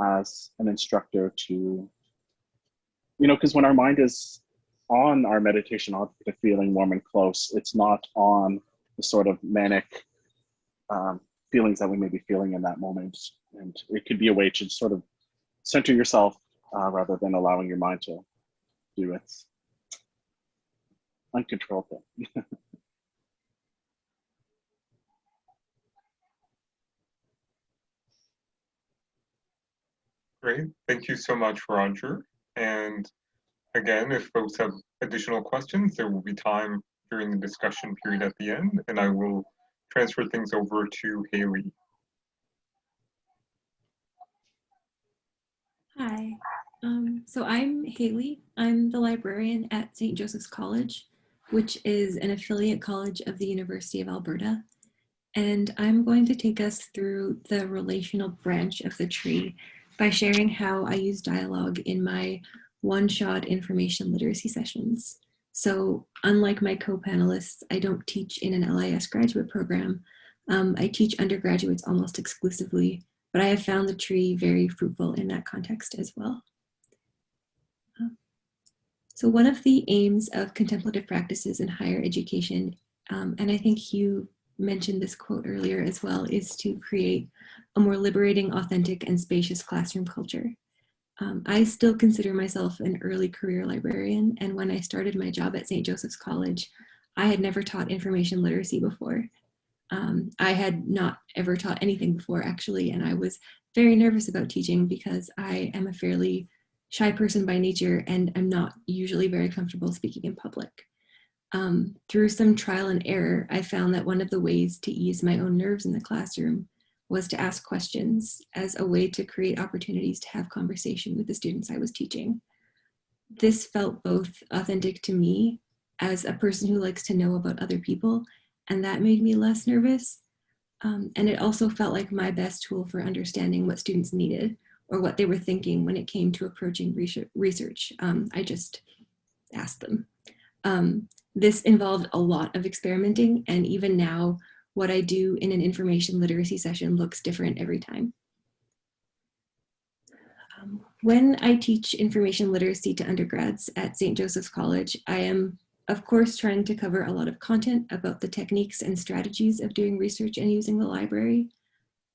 as an instructor to, because when our mind is on our meditation, on the feeling warm and close, it's not on the sort of manic feelings that we may be feeling in that moment. And it could be a way to sort of center yourself rather than allowing your mind to do its uncontrolled thing. Great, thank you so much, Roger. And again, if folks have additional questions, there will be time during the discussion period at the end, and I will transfer things over to Hailey. Hi, so I'm Hailey. I'm the librarian at St. Joseph's College, which is an affiliate college of the University of Alberta. And I'm going to take us through the relational branch of the tree by sharing how I use dialogue in my one-shot information literacy sessions. So unlike my co-panelists, I don't teach in an LIS graduate program. I teach undergraduates almost exclusively, but I have found the tree very fruitful in that context as well. So one of the aims of contemplative practices in higher education, and I think Hugh mentioned this quote earlier as well, is to create a more liberating, authentic, and spacious classroom culture. I still consider myself an early career librarian, and when I started my job at St. Joseph's College, I had never taught information literacy before. I had not ever taught anything before, actually, and I was very nervous about teaching because I am a fairly shy person by nature, and I'm not usually very comfortable speaking in public. Through some trial and error, I found that one of the ways to ease my own nerves in the classroom was to ask questions as a way to create opportunities to have conversation with the students I was teaching. This felt both authentic to me as a person who likes to know about other people, and that made me less nervous. And it also felt like my best tool for understanding what students needed or what they were thinking when it came to approaching research. I just asked them. This involved a lot of experimenting, and even now, what I do in an information literacy session looks different every time. When I teach information literacy to undergrads at St. Joseph's College, I am, of course, trying to cover a lot of content about the techniques and strategies of doing research and using the library.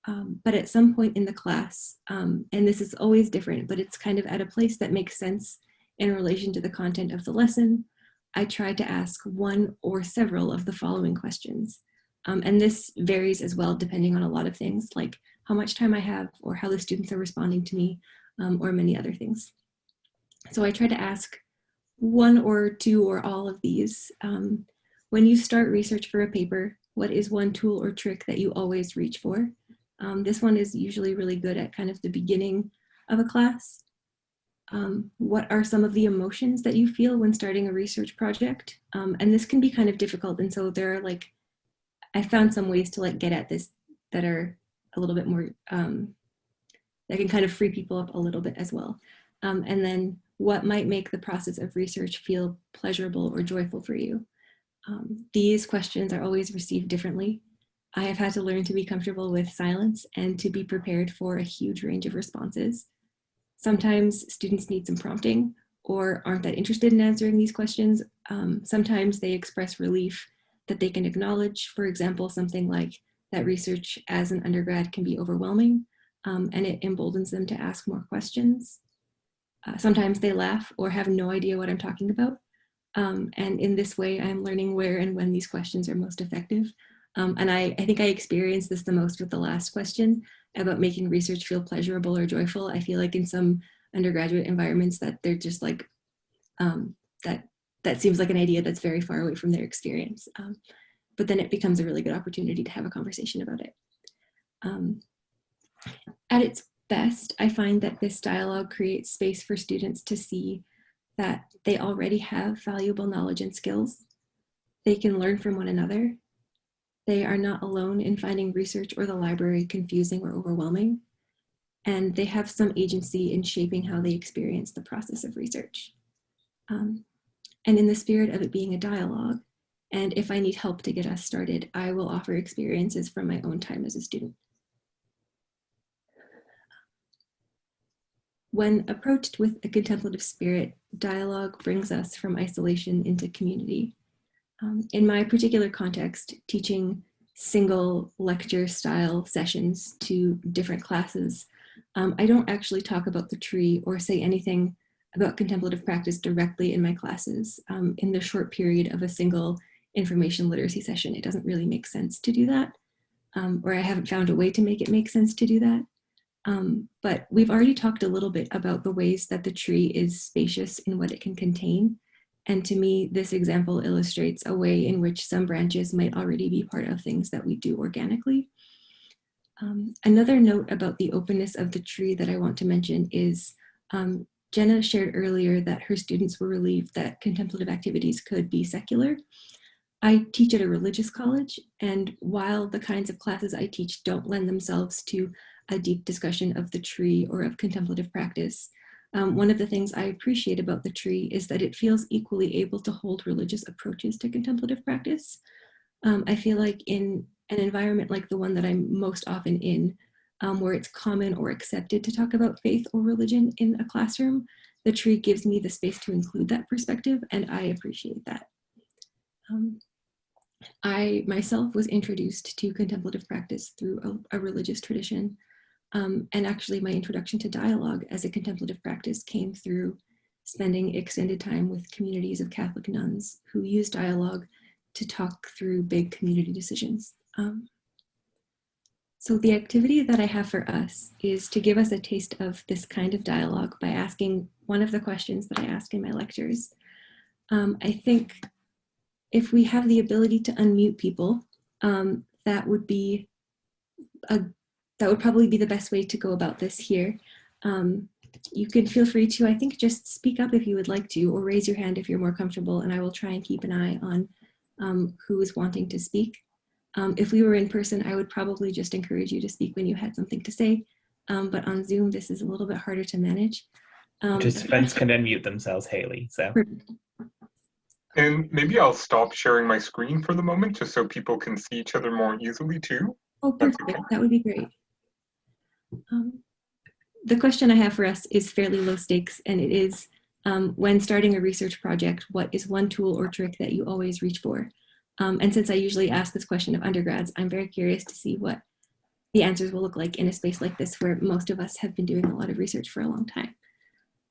But at some point in the class, and this is always different, but it's kind of at a place that makes sense in relation to the content of the lesson, I try to ask one or several of the following questions. And this varies as well, depending on a lot of things, like how much time I have or how the students are responding to me, or many other things. So I try to ask, one or two or all of these. When you start research for a paper, what is one tool or trick that you always reach for? This one is usually really good at kind of the beginning of a class. What are some of the emotions that you feel when starting a research project? And this can be kind of difficult. And so there are like, I found some ways to like get at this that are a little bit more, that can kind of free people up a little bit as well. And then what might make the process of research feel pleasurable or joyful for you? These questions are always received differently. I have had to learn to be comfortable with silence and to be prepared for a huge range of responses. Sometimes students need some prompting or aren't that interested in answering these questions. Sometimes they express relief that they can acknowledge. For example, something like that research as an undergrad can be overwhelming, and it emboldens them to ask more questions. Sometimes they laugh or have no idea what I'm talking about. And in this way, I'm learning where and when these questions are most effective. And I think I experienced this the most with the last question about making research feel pleasurable or joyful. I feel like in some undergraduate environments that they're just like, that seems like an idea that's very far away from their experience. But then it becomes a really good opportunity to have a conversation about it. At its best, I find that this dialogue creates space for students to see that they already have valuable knowledge and skills. They can learn from one another. They are not alone in finding research or the library confusing or overwhelming. And they have some agency in shaping how they experience the process of research. And in the spirit of it being a dialogue, and if I need help to get us started, I will offer experiences from my own time as a student. When approached with a contemplative spirit, dialogue brings us from isolation into community. In my particular context, teaching single lecture style sessions to different classes, I don't actually talk about the tree or say anything about contemplative practice directly in my classes. In the short period of a single information literacy session, it doesn't really make sense to do that, or I haven't found a way to make it make sense to do that. But we've already talked a little bit about the ways that the tree is spacious in what it can contain. And to me, this example illustrates a way in which some branches might already be part of things that we do organically. Another note about the openness of the tree that I want to mention is Jenna shared earlier that her students were relieved that contemplative activities could be secular. I teach at a religious college, and while the kinds of classes I teach don't lend themselves to a deep discussion of the tree or of contemplative practice, one of the things I appreciate about the tree is that it feels equally able to hold religious approaches to contemplative practice. I feel like in an environment like the one that I'm most often in, where it's common or accepted to talk about faith or religion in a classroom, the tree gives me the space to include that perspective, and I appreciate that. I myself was introduced to contemplative practice through a religious tradition. And actually my introduction to dialogue as a contemplative practice came through spending extended time with communities of Catholic nuns who use dialogue to talk through big community decisions. So the activity that I have for us is to give us a taste of this kind of dialogue by asking one of the questions that I ask in my lectures. I think if we have the ability to unmute people, that would probably be the best way to go about this here. You can feel free to, I think, just speak up if you would like to, or raise your hand if you're more comfortable, and I will try and keep an eye on who is wanting to speak. If we were in person, I would probably just encourage you to speak when you had something to say, but on Zoom, this is a little bit harder to manage. Participants can unmute themselves, Hailey, so. And maybe I'll stop sharing my screen for the moment, just so people can see each other more easily too. Oh, perfect. Okay. That would be great. The question I have for us is fairly low stakes, and it is, when starting a research project, what is one tool or trick that you always reach for? And since I usually ask this question of undergrads, I'm very curious to see what the answers will look like in a space like this where most of us have been doing a lot of research for a long time.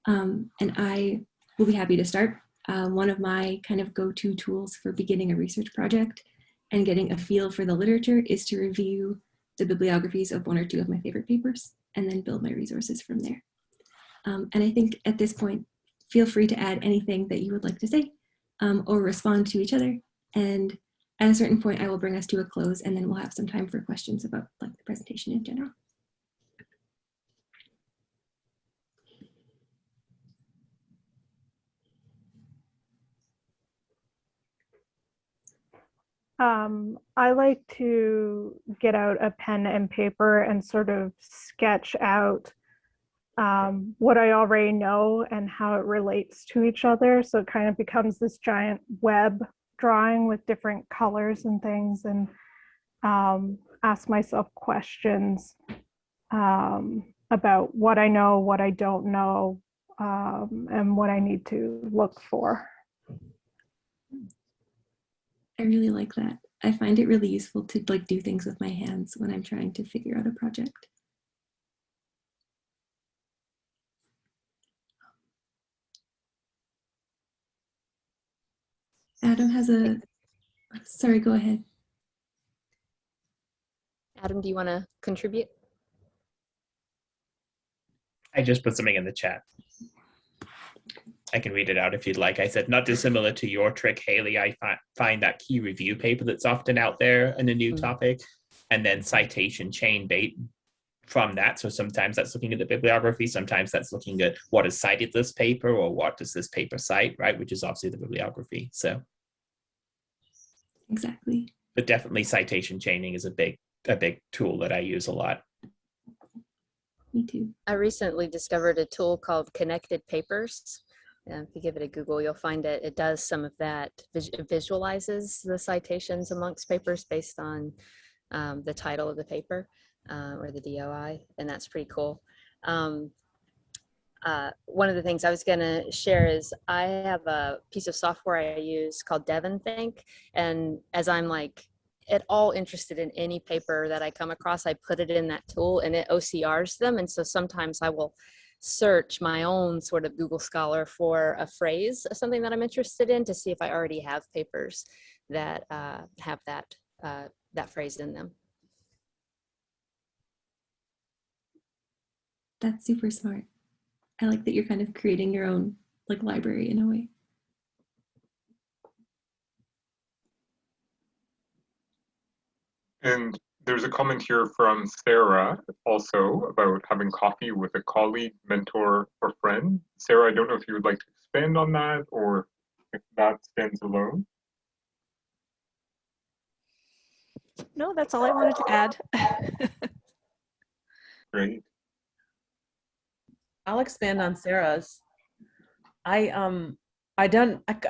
And I will be happy to start. One of my kind of go-to tools for beginning a research project and getting a feel for the literature is to review the bibliographies of one or two of my favorite papers and then build my resources from there. And I think at this point, feel free to add anything that you would like to say or respond to each other. And at a certain point, I will bring us to a close, and then we'll have some time for questions about like the presentation in general. I like to get out a pen and paper and sort of sketch out what I already know and how it relates to each other. So it kind of becomes this giant web drawing with different colors and things, and ask myself questions about what I know, what I don't know, and what I need to look for. I really like that. I find it really useful to like do things with my hands when I'm trying to figure out a project. Adam has a, sorry, go ahead. Adam, do you want to contribute? I just put something in the chat. I can read it out if you'd like. I said, not dissimilar to your trick, Hailey, I find that key review paper that's often out there in a new topic, and then citation chain date from that. So sometimes that's looking at the bibliography, sometimes that's looking at what has cited this paper or what does this paper cite, right? Which is obviously the bibliography. So exactly. But definitely citation chaining is a big tool that I use a lot. Me too. I recently discovered a tool called Connected Papers. If you give it a Google, you'll find it. It does some of that. It visualizes the citations amongst papers based on the title of the paper or the DOI, and that's pretty cool. One of the things I was going to share is I have a piece of software I use called DevonThink, and as I'm like at all interested in any paper that I come across, I put it in that tool and it OCRs them. And so sometimes I will search my own sort of Google Scholar for a phrase of something that I'm interested in to see if I already have papers that have that phrase in them. That's super smart. I like that you're kind of creating your own like library in a way. And there's a comment here from Sarah also about having coffee with a colleague, mentor, or friend. Sarah, I don't know if you would like to expand on that or if that stands alone. No, that's all I wanted to add. Great. I'll expand on Sarah's. I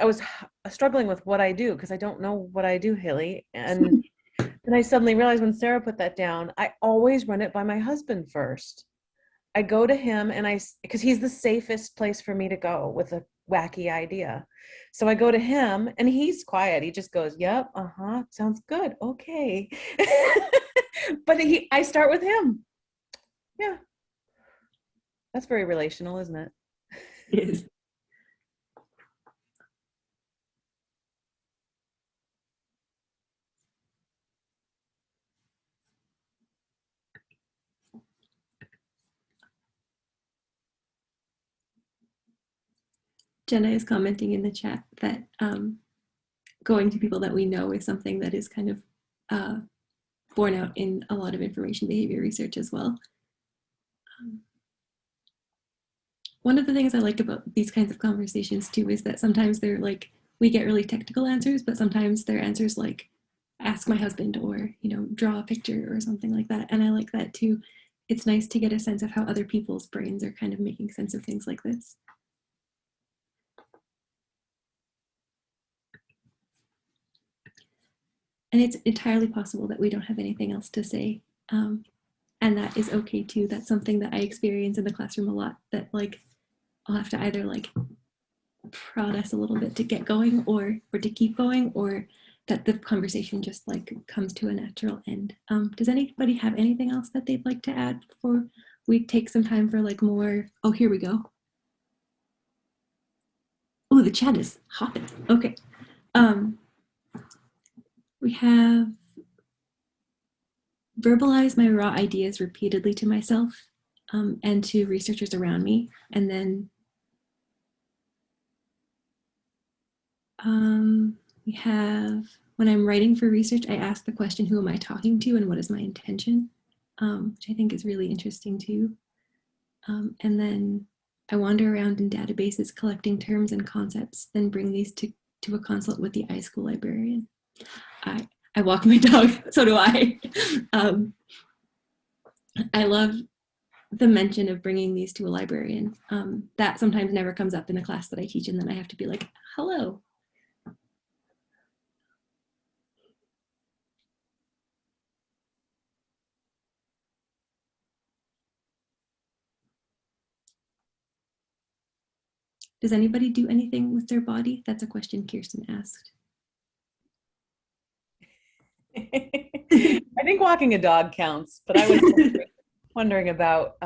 was struggling with what I do because I don't know what I do, Hailey. And then I suddenly realized when Sarah put that down, I always run it by my husband first. I go to him and because he's the safest place for me to go with a wacky idea. So I go to him and he's quiet. He just goes, yep, sounds good, okay. But I start with him. Yeah. That's very relational, isn't it? It is. Jenna is commenting in the chat that going to people that we know is something that is kind of borne out in a lot of information behavior research as well. One of the things I like about these kinds of conversations too is that sometimes they're like, we get really technical answers, but sometimes they're answers like, ask my husband or, draw a picture or something like that. And I like that too. It's nice to get a sense of how other people's brains are kind of making sense of things like this. And it's entirely possible that we don't have anything else to say. And that is okay too. That's something that I experience in the classroom a lot, that like, I'll have to either like prod us a little bit to get going or to keep going, or that the conversation just like comes to a natural end. Does anybody have anything else that they'd like to add before we take some time for like more? Oh, here we go. Oh, the chat is hopping. Okay. We have verbalize my raw ideas repeatedly to myself and to researchers around me, and then We have, when I'm writing for research, I ask the question, who am I talking to and what is my intention? Which I think is really interesting too. And then I wander around in databases collecting terms and concepts, then bring these to a consult with the iSchool librarian. I walk my dog, so do I. I love the mention of bringing these to a librarian. That sometimes never comes up in the class that I teach, and then I have to be like, hello. Does anybody do anything with their body? That's a question Kiersten asked. I think walking a dog counts, but I was wondering about,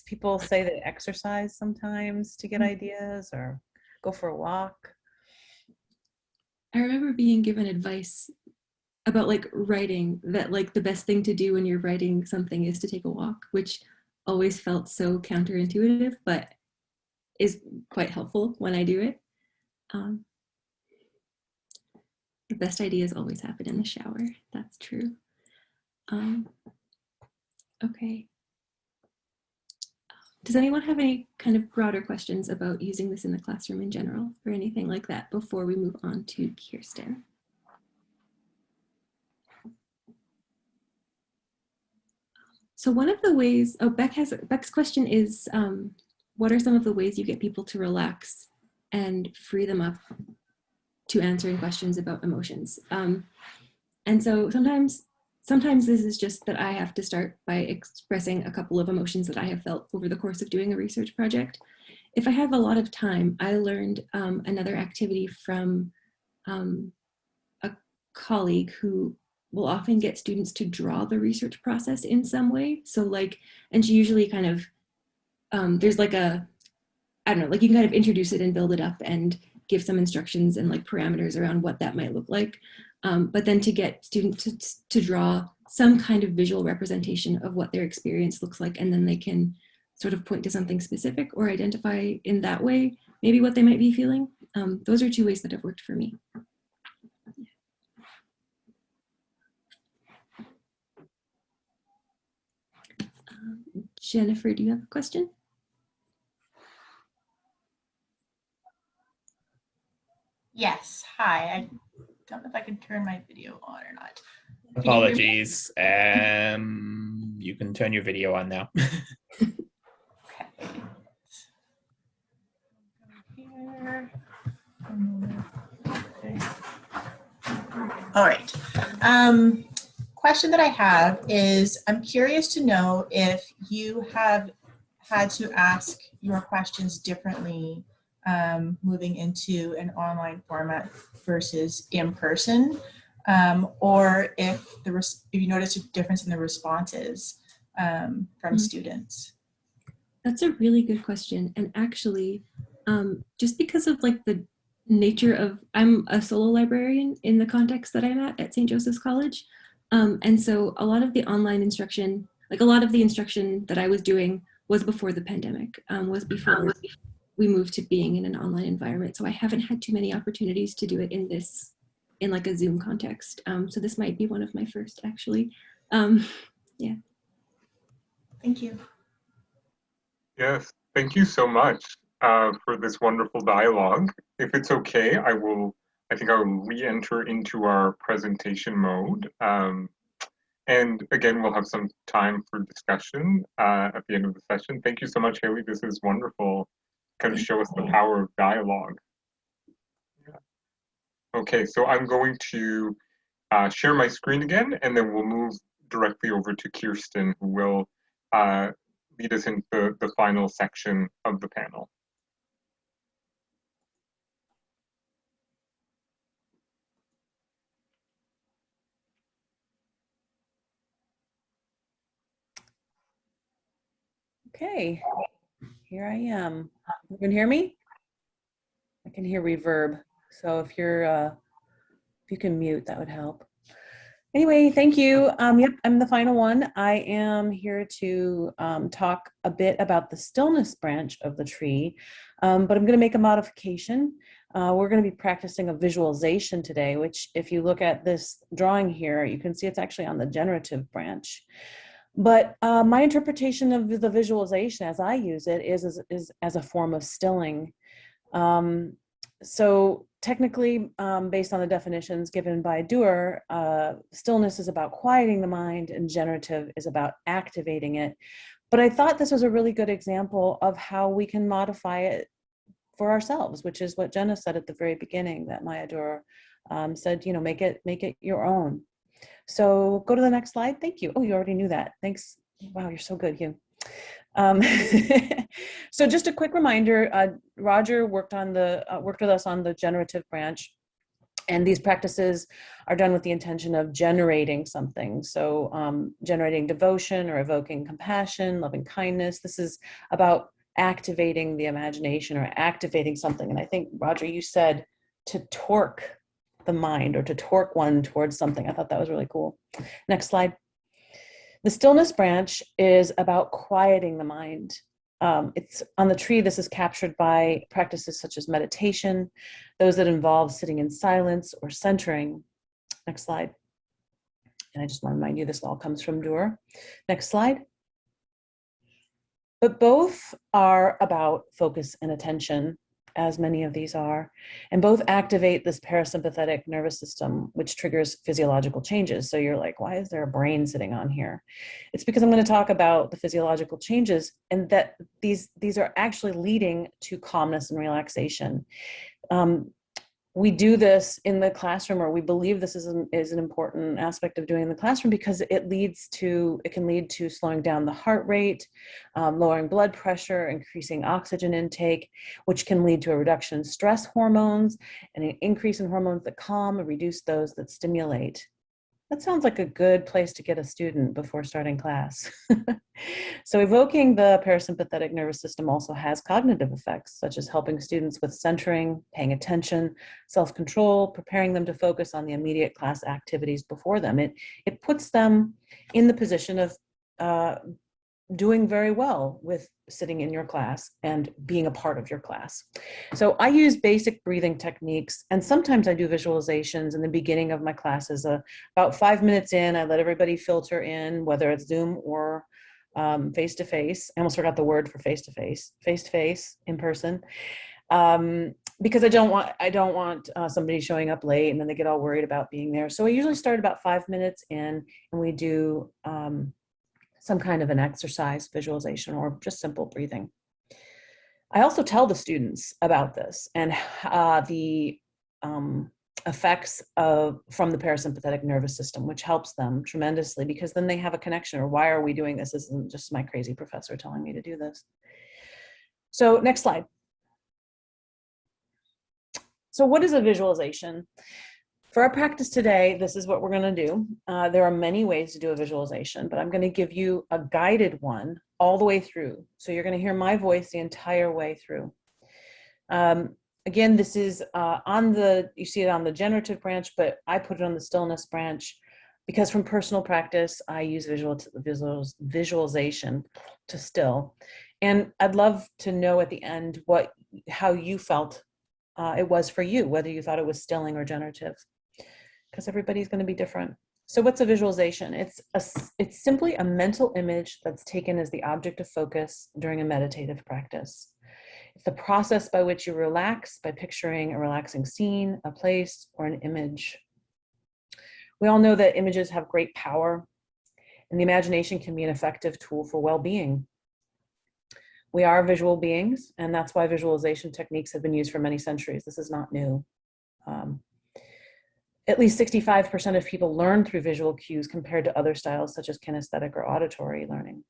people say they exercise sometimes to get ideas or go for a walk. I remember being given advice about like writing, that like the best thing to do when you're writing something is to take a walk, which always felt so counterintuitive, but is quite helpful when I do it. The best ideas always happen in the shower. That's true. Okay. Does anyone have any kind of broader questions about using this in the classroom in general or anything like that before we move on to Kiersten? So one of the ways, Beck's question is, what are some of the ways you get people to relax and free them up to answering questions about emotions? And so sometimes this is just that I have to start by expressing a couple of emotions that I have felt over the course of doing a research project. If I have a lot of time, I learned another activity from a colleague who will often get students to draw the research process in some way. So like, and she usually kind of, there's like a, I don't know, like you can kind of introduce it and build it up and give some instructions and like parameters around what that might look like. But then to get students to draw some kind of visual representation of what their experience looks like, and then they can sort of point to something specific or identify in that way, maybe what they might be feeling. Those are two ways that have worked for me. Jennifer, do you have a question? Yes, hi. I don't know if I can turn my video on or not. Apologies. You can turn your video on now. Okay. Here. Okay. All right. Question that I have is, I'm curious to know if you have had to ask your questions differently moving into an online format versus in person, or if you notice a difference in the responses from students. That's a really good question. And actually, just because of like the nature of, I'm a solo librarian in the context that I'm at St. Joseph's College. And so a lot of the online instruction, like a lot of the instruction that I was doing was before the pandemic, was before we moved to being in an online environment. So I haven't had too many opportunities to do it in like a Zoom context. So this might be one of my first, actually. Yeah. Thank you. Yes, thank you so much for this wonderful dialogue. If it's okay, I think I will re-enter into our presentation mode. And again, we'll have some time for discussion at the end of the session. Thank you so much, Hailey. This is wonderful. Kind of show us the power of dialogue. Yeah. Okay, so I'm going to share my screen again, and then we'll move directly over to Kiersten, who will lead us into the final section of the panel. Okay, here I am. You can hear me? I can hear reverb. So if you can mute, that would help. Anyway, thank you. Yep, I'm the final one. I am here to talk a bit about the stillness branch of the tree, but I'm going to make a modification. We're going to be practicing a visualization today, which if you look at this drawing here, you can see it's actually on the generative branch. But my interpretation of the visualization as I use it is as a form of stilling. So technically, based on the definitions given by Dewar, stillness is about quieting the mind and generative is about activating it. But I thought this was a really good example of how we can modify it for ourselves, which is what Jenna said at the very beginning, that Maya Dewar said, you know, make it your own. So go to the next slide. Thank you. Oh, you already knew that. Thanks. Wow, you're so good, Hugh. So just a quick reminder, Roger worked with us on the generative branch, and these practices are done with the intention of generating something. So generating devotion or evoking compassion, loving kindness. This is about activating the imagination or activating something. And I think, Roger, you said to torque the mind or to torque one towards something. I thought that was really cool. Next slide. The stillness branch is about quieting the mind. It's on the tree. This is captured by practices such as meditation, those that involve sitting in silence or centering. Next slide. And I just want to remind you, this all comes from Dewar. Next slide. But both are about focus and attention, as many of these are, and both activate this parasympathetic nervous system, which triggers physiological changes. So you're like, why is there a brain sitting on here? It's because I'm going to talk about the physiological changes, and that these are actually leading to calmness and relaxation. We do this in the classroom, or we believe this is an important aspect of doing in the classroom, because it can lead to slowing down the heart rate, lowering blood pressure, increasing oxygen intake, which can lead to a reduction in stress hormones and an increase in hormones that calm and reduce those that stimulate. That sounds like a good place to get a student before starting class. So evoking the parasympathetic nervous system also has cognitive effects, such as helping students with centering, paying attention, self-control, preparing them to focus on the immediate class activities before them. It puts them in the position of doing very well with sitting in your class and being a part of your class. So I use basic breathing techniques, and sometimes I do visualizations in the beginning of my classes. About 5 minutes in, I let everybody filter in, whether it's Zoom or face-to-face. I almost forgot the word for face-to-face, in person. Because I don't want somebody showing up late and then they get all worried about being there. So I usually start about 5 minutes in, and we do some kind of an exercise, visualization, or just simple breathing. I also tell the students about this and the effects from the parasympathetic nervous system, which helps them tremendously, because then they have a connection, or why are we doing this? This isn't just my crazy professor telling me to do this. So next slide. So what is a visualization? For our practice today, this is what we're going to do. There are many ways to do a visualization, but I'm going to give you a guided one all the way through. So you're going to hear my voice the entire way through. Again, this is you see it on the generative branch, but I put it on the stillness branch because from personal practice, I use visualization to still. And I'd love to know at the end how you felt it was for you, whether you thought it was stilling or generative, because everybody's going to be different. So what's a visualization? It's simply a mental image that's taken as the object of focus during a meditative practice. It's the process by which you relax by picturing a relaxing scene, a place, or an image. We all know that images have great power, and the imagination can be an effective tool for well-being. We are visual beings, and that's why visualization techniques have been used for many centuries. This is not new. At least 65% of people learn through visual cues compared to other styles such as kinesthetic or auditory learning.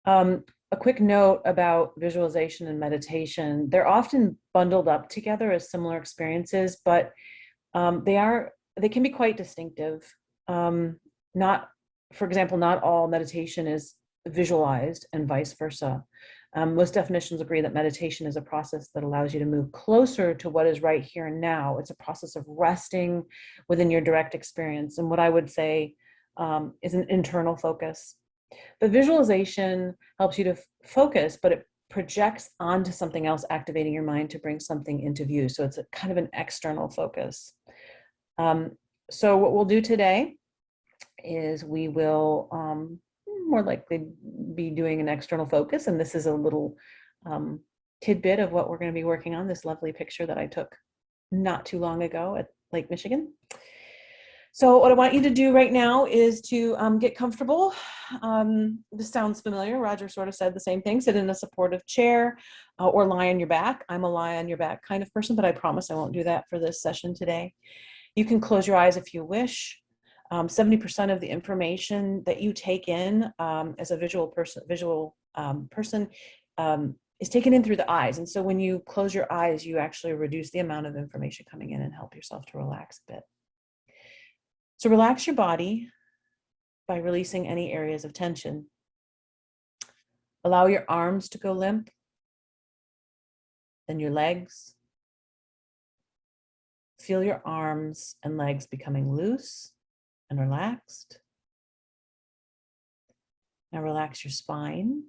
A quick note about visualization and meditation. They're often bundled up together as similar experiences, but they can be quite distinctive. For example, not all meditation is visualized and vice versa. Most definitions agree that meditation is a process that allows you to move closer to what is right here and now. It's a process of resting within your direct experience, and what I would say is an internal focus. But visualization helps you to focus, but projects onto something else, activating your mind to bring something into view. So it's a kind of an external focus. So what we'll do today is we will more likely be doing an external focus. And this is a little tidbit of what we're going to be working on, this lovely picture that I took not too long ago at Lake Michigan. So what I want you to do right now is to get comfortable. This sounds familiar. Roger sort of said the same thing. Sit in a supportive chair or lie on your back. I'm a lie on your back kind of person, but I promise I won't do that for this session today. You can close your eyes if you wish. 70% of the information that you take in as a visual person is taken in through the eyes. And so when you close your eyes, you actually reduce the amount of information coming in and help yourself to relax a bit. So relax your body by releasing any areas of tension. Allow your arms to go limp, then your legs. Feel your arms and legs becoming loose and relaxed. Now relax your spine.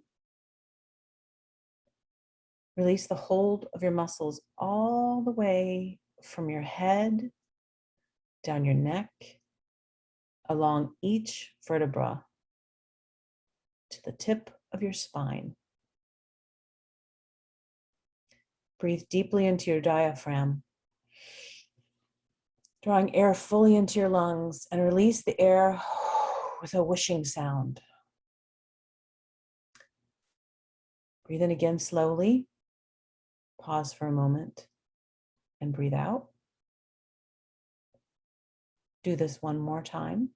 Release the hold of your muscles all the way from your head, down your neck, along each vertebra to the tip of your spine. Breathe deeply into your diaphragm, drawing air fully into your lungs, and release the air with a whooshing sound. Breathe in again slowly. Pause for a moment and breathe out. Do this one more time,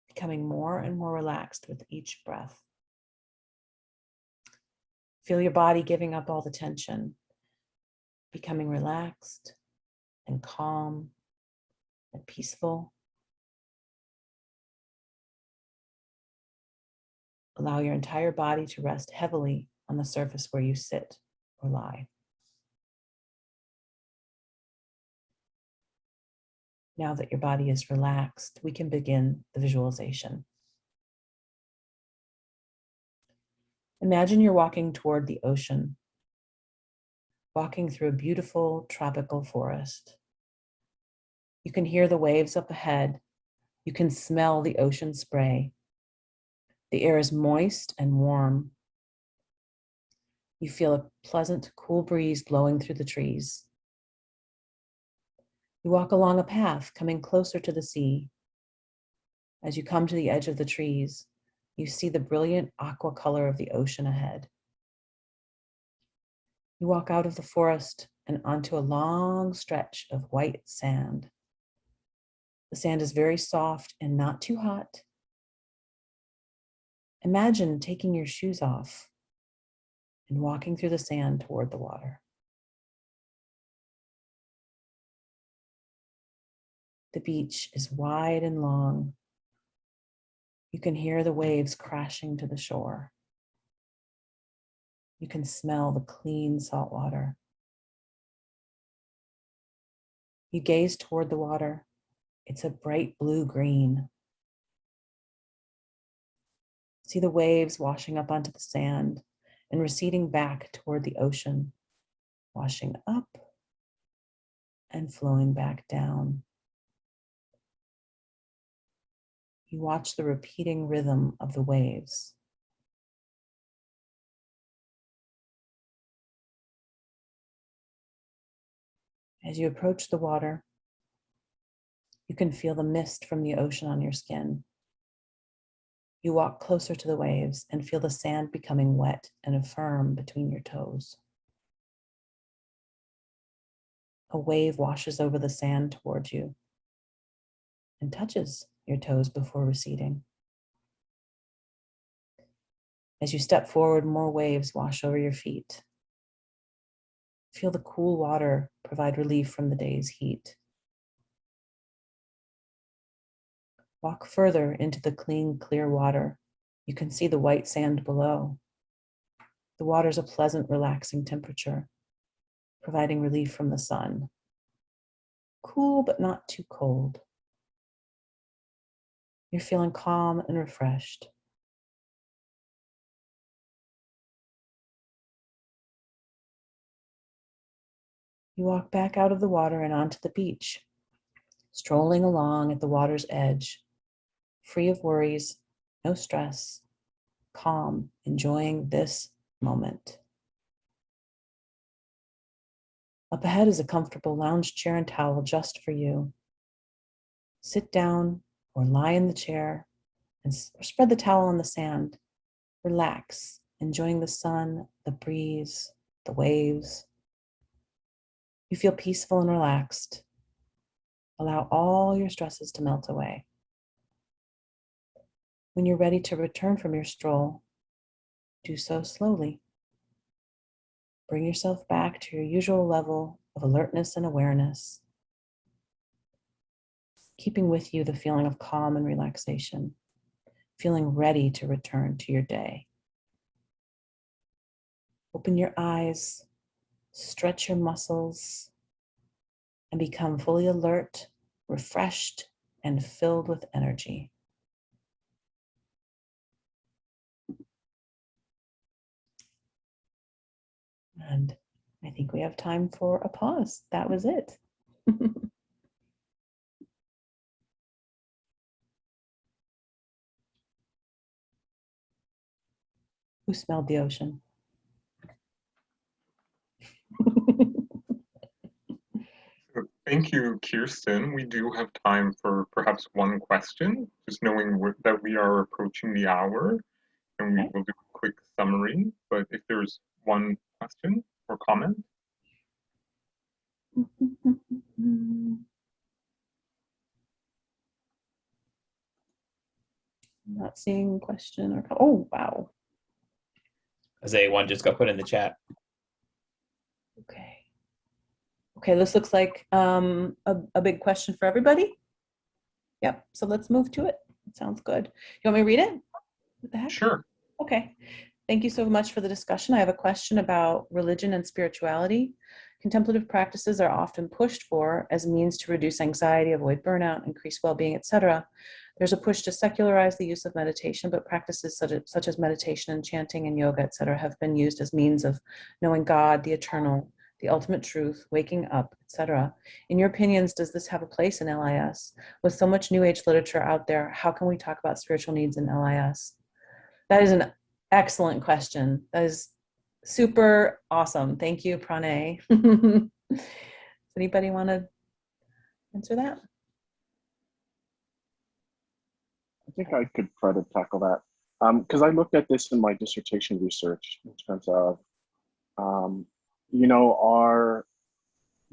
becoming more and more relaxed with each breath. Feel your body giving up all the tension, becoming relaxed and calm and peaceful. Allow your entire body to rest heavily on the surface where you sit or lie. Now that your body is relaxed, we can begin the visualization. Imagine you're walking toward the ocean, walking through a beautiful tropical forest. You can hear the waves up ahead. You can smell the ocean spray. The air is moist and warm. You feel a pleasant, cool breeze blowing through the trees. You walk along a path, coming closer to the sea. As you come to the edge of the trees, you see the brilliant aqua color of the ocean ahead. You walk out of the forest and onto a long stretch of white sand. The sand is very soft and not too hot. Imagine taking your shoes off and walking through the sand toward the water. The beach is wide and long. You can hear the waves crashing to the shore. You can smell the clean salt water. You gaze toward the water. It's a bright blue-green. See the waves washing up onto the sand and receding back toward the ocean, washing up and flowing back down. You watch the repeating rhythm of the waves. As you approach the water, you can feel the mist from the ocean on your skin. You walk closer to the waves and feel the sand becoming wet and firm between your toes. A wave washes over the sand towards you and touches your toes before receding. As you step forward, more waves wash over your feet. Feel the cool water provide relief from the day's heat. Walk further into the clean, clear water. You can see the white sand below. The water's a pleasant, relaxing temperature, providing relief from the sun. Cool, but not too cold. You're feeling calm and refreshed. You walk back out of the water and onto the beach, strolling along at the water's edge, free of worries, no stress, calm, enjoying this moment. Up ahead is a comfortable lounge chair and towel just for you. Sit down or lie in the chair and spread the towel on the sand. Relax, enjoying the sun, the breeze, the waves. You feel peaceful and relaxed. Allow all your stresses to melt away. When you're ready to return from your stroll, do so slowly. Bring yourself back to your usual level of alertness and awareness, keeping with you the feeling of calm and relaxation, feeling ready to return to your day. Open your eyes, stretch your muscles, and become fully alert, refreshed, and filled with energy. And I think we have time for a pause. That was it. Who smelled the ocean? Thank you, Kiersten. We do have time for perhaps one question, just knowing that we are approaching the hour, and we will do a quick summary. But if there's one question or comment. I'm not seeing question or oh wow. As one just got put in the chat. Okay. Okay, this looks like a big question for everybody. Yep, so let's move to it. It sounds good. You want me to read it? What the heck? Sure. Okay. Thank you so much for the discussion. I have a question about religion and spirituality. Contemplative practices are often pushed for as means to reduce anxiety, avoid burnout, increase well-being, etc. There's a push to secularize the use of meditation, but practices such as meditation and chanting and yoga, etc., have been used as means of knowing God, the eternal, the ultimate truth, waking up, etc. In your opinions, does this have a place in LIS? With so much New Age literature out there, how can we talk about spiritual needs in LIS? That is an excellent question. That is super awesome. Thank you, Pranay. Does anybody want to answer that? I think I could try to tackle that. Because I looked at this in my dissertation research in terms of, you know, are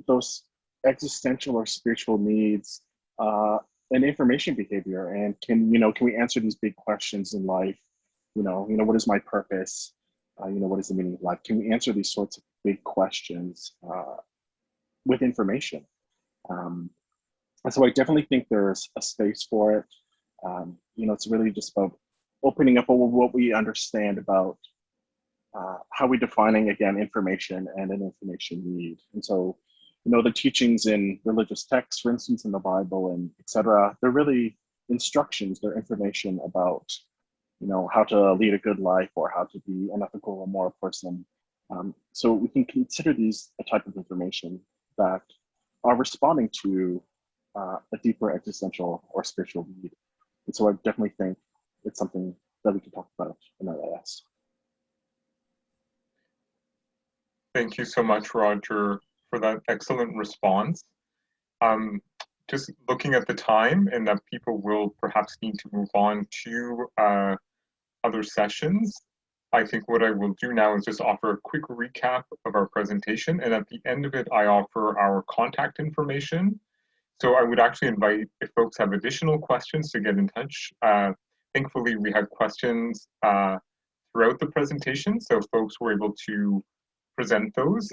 those existential or spiritual needs an information behavior? And can we answer these big questions in life? You know, what is my purpose? What is the meaning of life? Can we answer these sorts of big questions with information? And so I definitely think there's a space for it. It's really just about opening up what we understand about how we're defining, again, information and an information need. And so, the teachings in religious texts, for instance, in the Bible and etc., they're really instructions, they're information about, how to lead a good life or how to be an ethical or moral person. So we can consider these a type of information that are responding to a deeper existential or spiritual need. And so I definitely think it's something that we can talk about in LIS. Thank you so much, Roger, for that excellent response. Just looking at the time and that people will perhaps need to move on to other sessions, I think what I will do now is just offer a quick recap of our presentation, and at the end of it, I offer our contact information. So I would actually invite, if folks have additional questions, to get in touch. Thankfully, we had questions throughout the presentation, so folks were able to present those.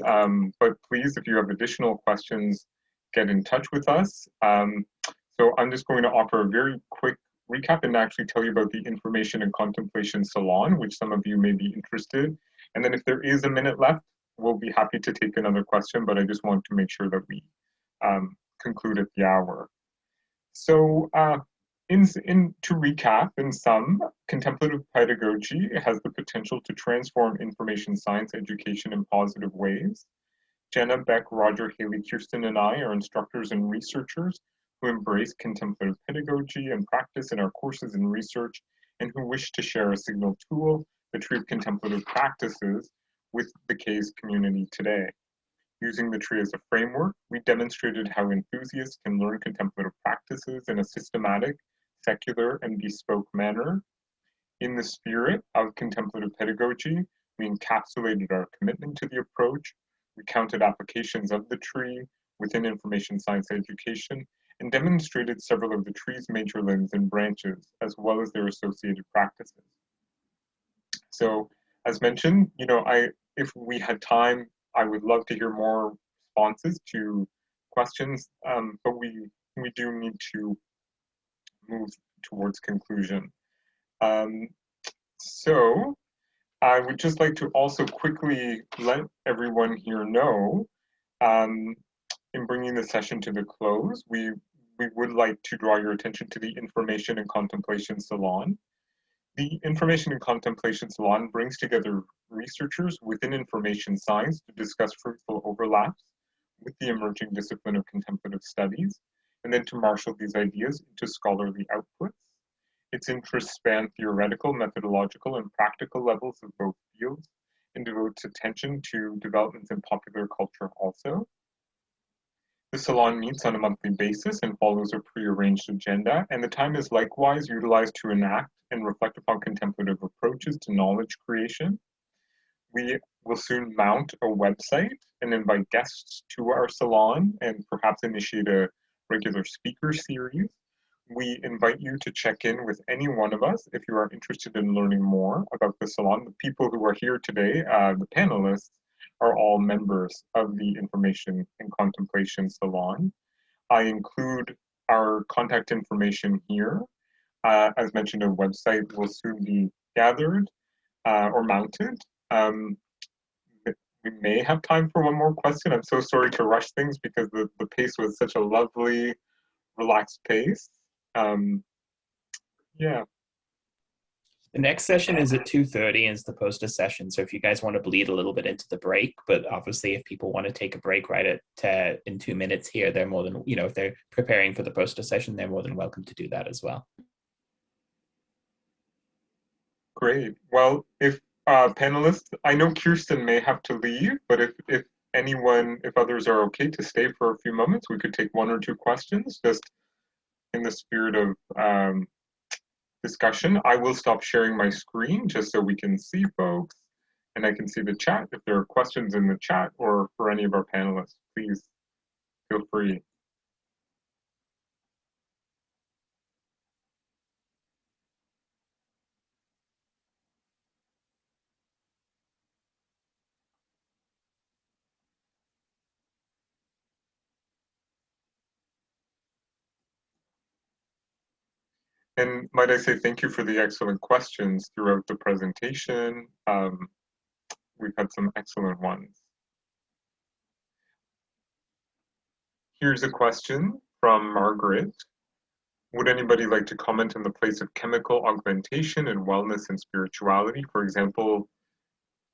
But please, if you have additional questions, get in touch with us. So I'm just going to offer a very quick recap and actually tell you about the Information and Contemplation Salon, which some of you may be interested. And then if there is a minute left, we'll be happy to take another question, but I just want to make sure that we conclude at the hour. So to recap, in sum, contemplative pedagogy has the potential to transform information science education in positive ways, Jenna, Beck, Roger, Hailey, Kiersten, and I are instructors and researchers who embrace contemplative pedagogy and practice in our courses and research, and who wish to share a signal tool, the Tree of Contemplative Practices, with the CAIS community today. Using the tree as a framework, we demonstrated how enthusiasts can learn contemplative practices in a systematic, secular, and bespoke manner. In the spirit of contemplative pedagogy, we encapsulated our commitment to the approach, recounted applications of the tree within information science education, and demonstrated several of the tree's major limbs and branches, as well as their associated practices. So, as mentioned, if we had time, I would love to hear more responses to questions, but we do need to move towards conclusion. So I would just like to also quickly let everyone here know, in bringing the session to the close, we would like to draw your attention to the Information and Contemplation Salon. The Information and Contemplation Salon brings together researchers within information science to discuss fruitful overlaps with the emerging discipline of contemplative studies, and then to marshal these ideas into scholarly outputs. Its interests span theoretical, methodological, and practical levels of both fields, and devotes attention to developments in popular culture also. The salon meets on a monthly basis and follows a prearranged agenda, and the time is likewise utilized to enact and reflect upon contemplative approaches to knowledge creation. We will soon mount a website and invite guests to our salon and perhaps initiate a regular speaker series. We invite you to check in with any one of us if you are interested in learning more about the salon. The people who are here today, the panelists, are all members of the Information and Contemplation Salon. I include our contact information here. As mentioned, a website will soon be gathered or mounted. We may have time for one more question. I'm so sorry to rush things because the pace was such a lovely, relaxed pace. Yeah. The next session is at 2:30 and it's the poster session. So if you guys want to bleed a little bit into the break, but obviously if people want to take a break right at in 2 minutes here, they're more than, if they're preparing for the poster session, they're more than welcome to do that as well. Great. Well, if panelists, I know Kiersten may have to leave, but if others are okay to stay for a few moments, we could take one or two questions just in the spirit of discussion. I will stop sharing my screen just so we can see folks and I can see the chat. If there are questions in the chat or for any of our panelists, please feel free. And might I say thank you for the excellent questions throughout the presentation. We've had some excellent ones. Here's a question from Margaret. Would anybody like to comment on the place of chemical augmentation in wellness and spirituality? For example,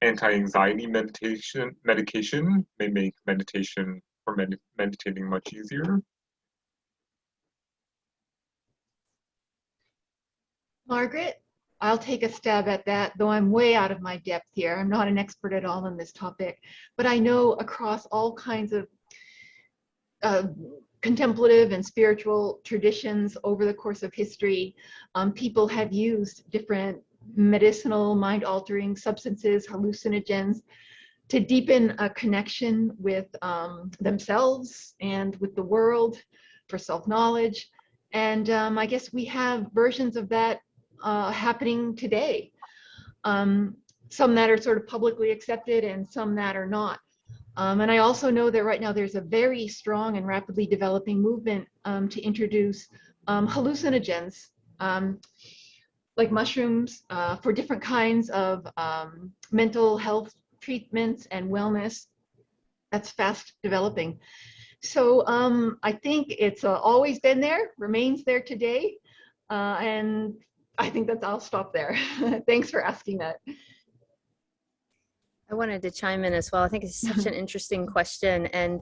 anti-anxiety medication may make meditation or meditating much easier. Margaret, I'll take a stab at that, though I'm way out of my depth here. I'm not an expert at all on this topic, but I know across all kinds of contemplative and spiritual traditions over the course of history, people have used different medicinal, mind-altering substances, hallucinogens, to deepen a connection with themselves and with the world for self-knowledge. And I guess we have versions of that happening today. Some that are sort of publicly accepted and some that are not. And I also know that right now there's a very strong and rapidly developing movement to introduce hallucinogens, like mushrooms, for different kinds of mental health treatments and wellness. That's fast developing. So I think it's always been there, remains there today. And I think I'll stop there. Thanks for asking that. I wanted to chime in as well. I think it's such an interesting question, and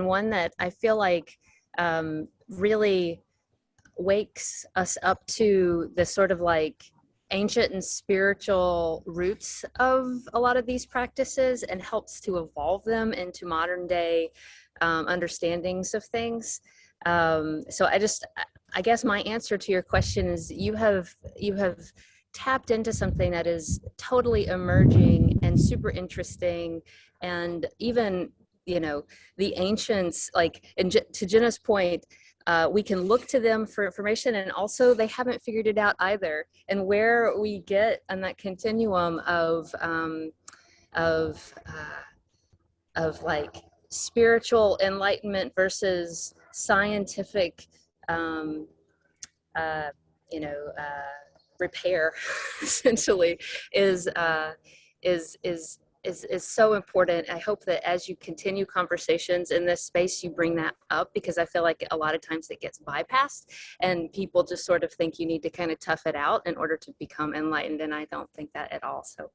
one that I feel like really wakes us up to the sort of like ancient and spiritual roots of a lot of these practices and helps to evolve them into modern day understandings of things. So I guess my answer to your question is you have tapped into something that is totally emerging and super interesting, and even, you know, the ancients, like, and to Jenna's point, we can look to them for information, and also they haven't figured it out either. And where we get on that continuum of like spiritual enlightenment versus scientific, repair, essentially, is so important. I hope that as you continue conversations in this space, you bring that up, because I feel like a lot of times it gets bypassed and people just sort of think you need to kind of tough it out in order to become enlightened. And I don't think that at all. So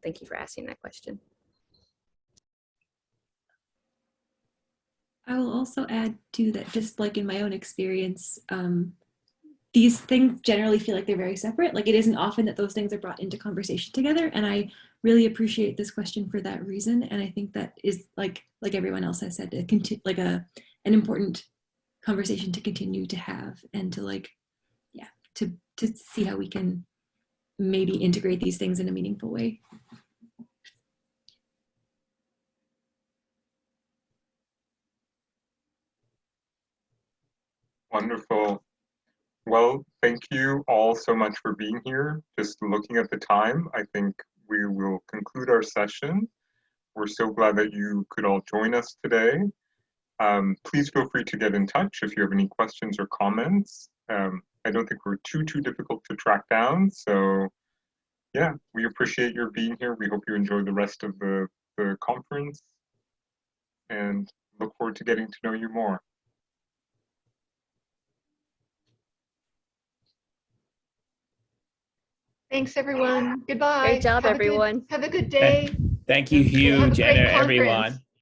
thank you for asking that question. I will also add to that, just like in my own experience, these things generally feel like they're very separate. Like, it isn't often that those things are brought into conversation together. And I really appreciate this question for that reason. And I think that is, like everyone else has said, an important conversation to continue to have, and to to see how we can maybe integrate these things in a meaningful way. Wonderful. Well, thank you all so much for being here. Just looking at the time, I think we will conclude our session. We're so glad that you could all join us today. Please feel free to get in touch if you have any questions or comments. I don't think we're too difficult to track down. So yeah, we appreciate your being here. We hope you enjoy the rest of the conference, and look forward to getting to know you more. Thanks, everyone. Goodbye. Great job, everyone. Have a good day. Thank you, Hugh, Have a great Jenna, conference. everyone.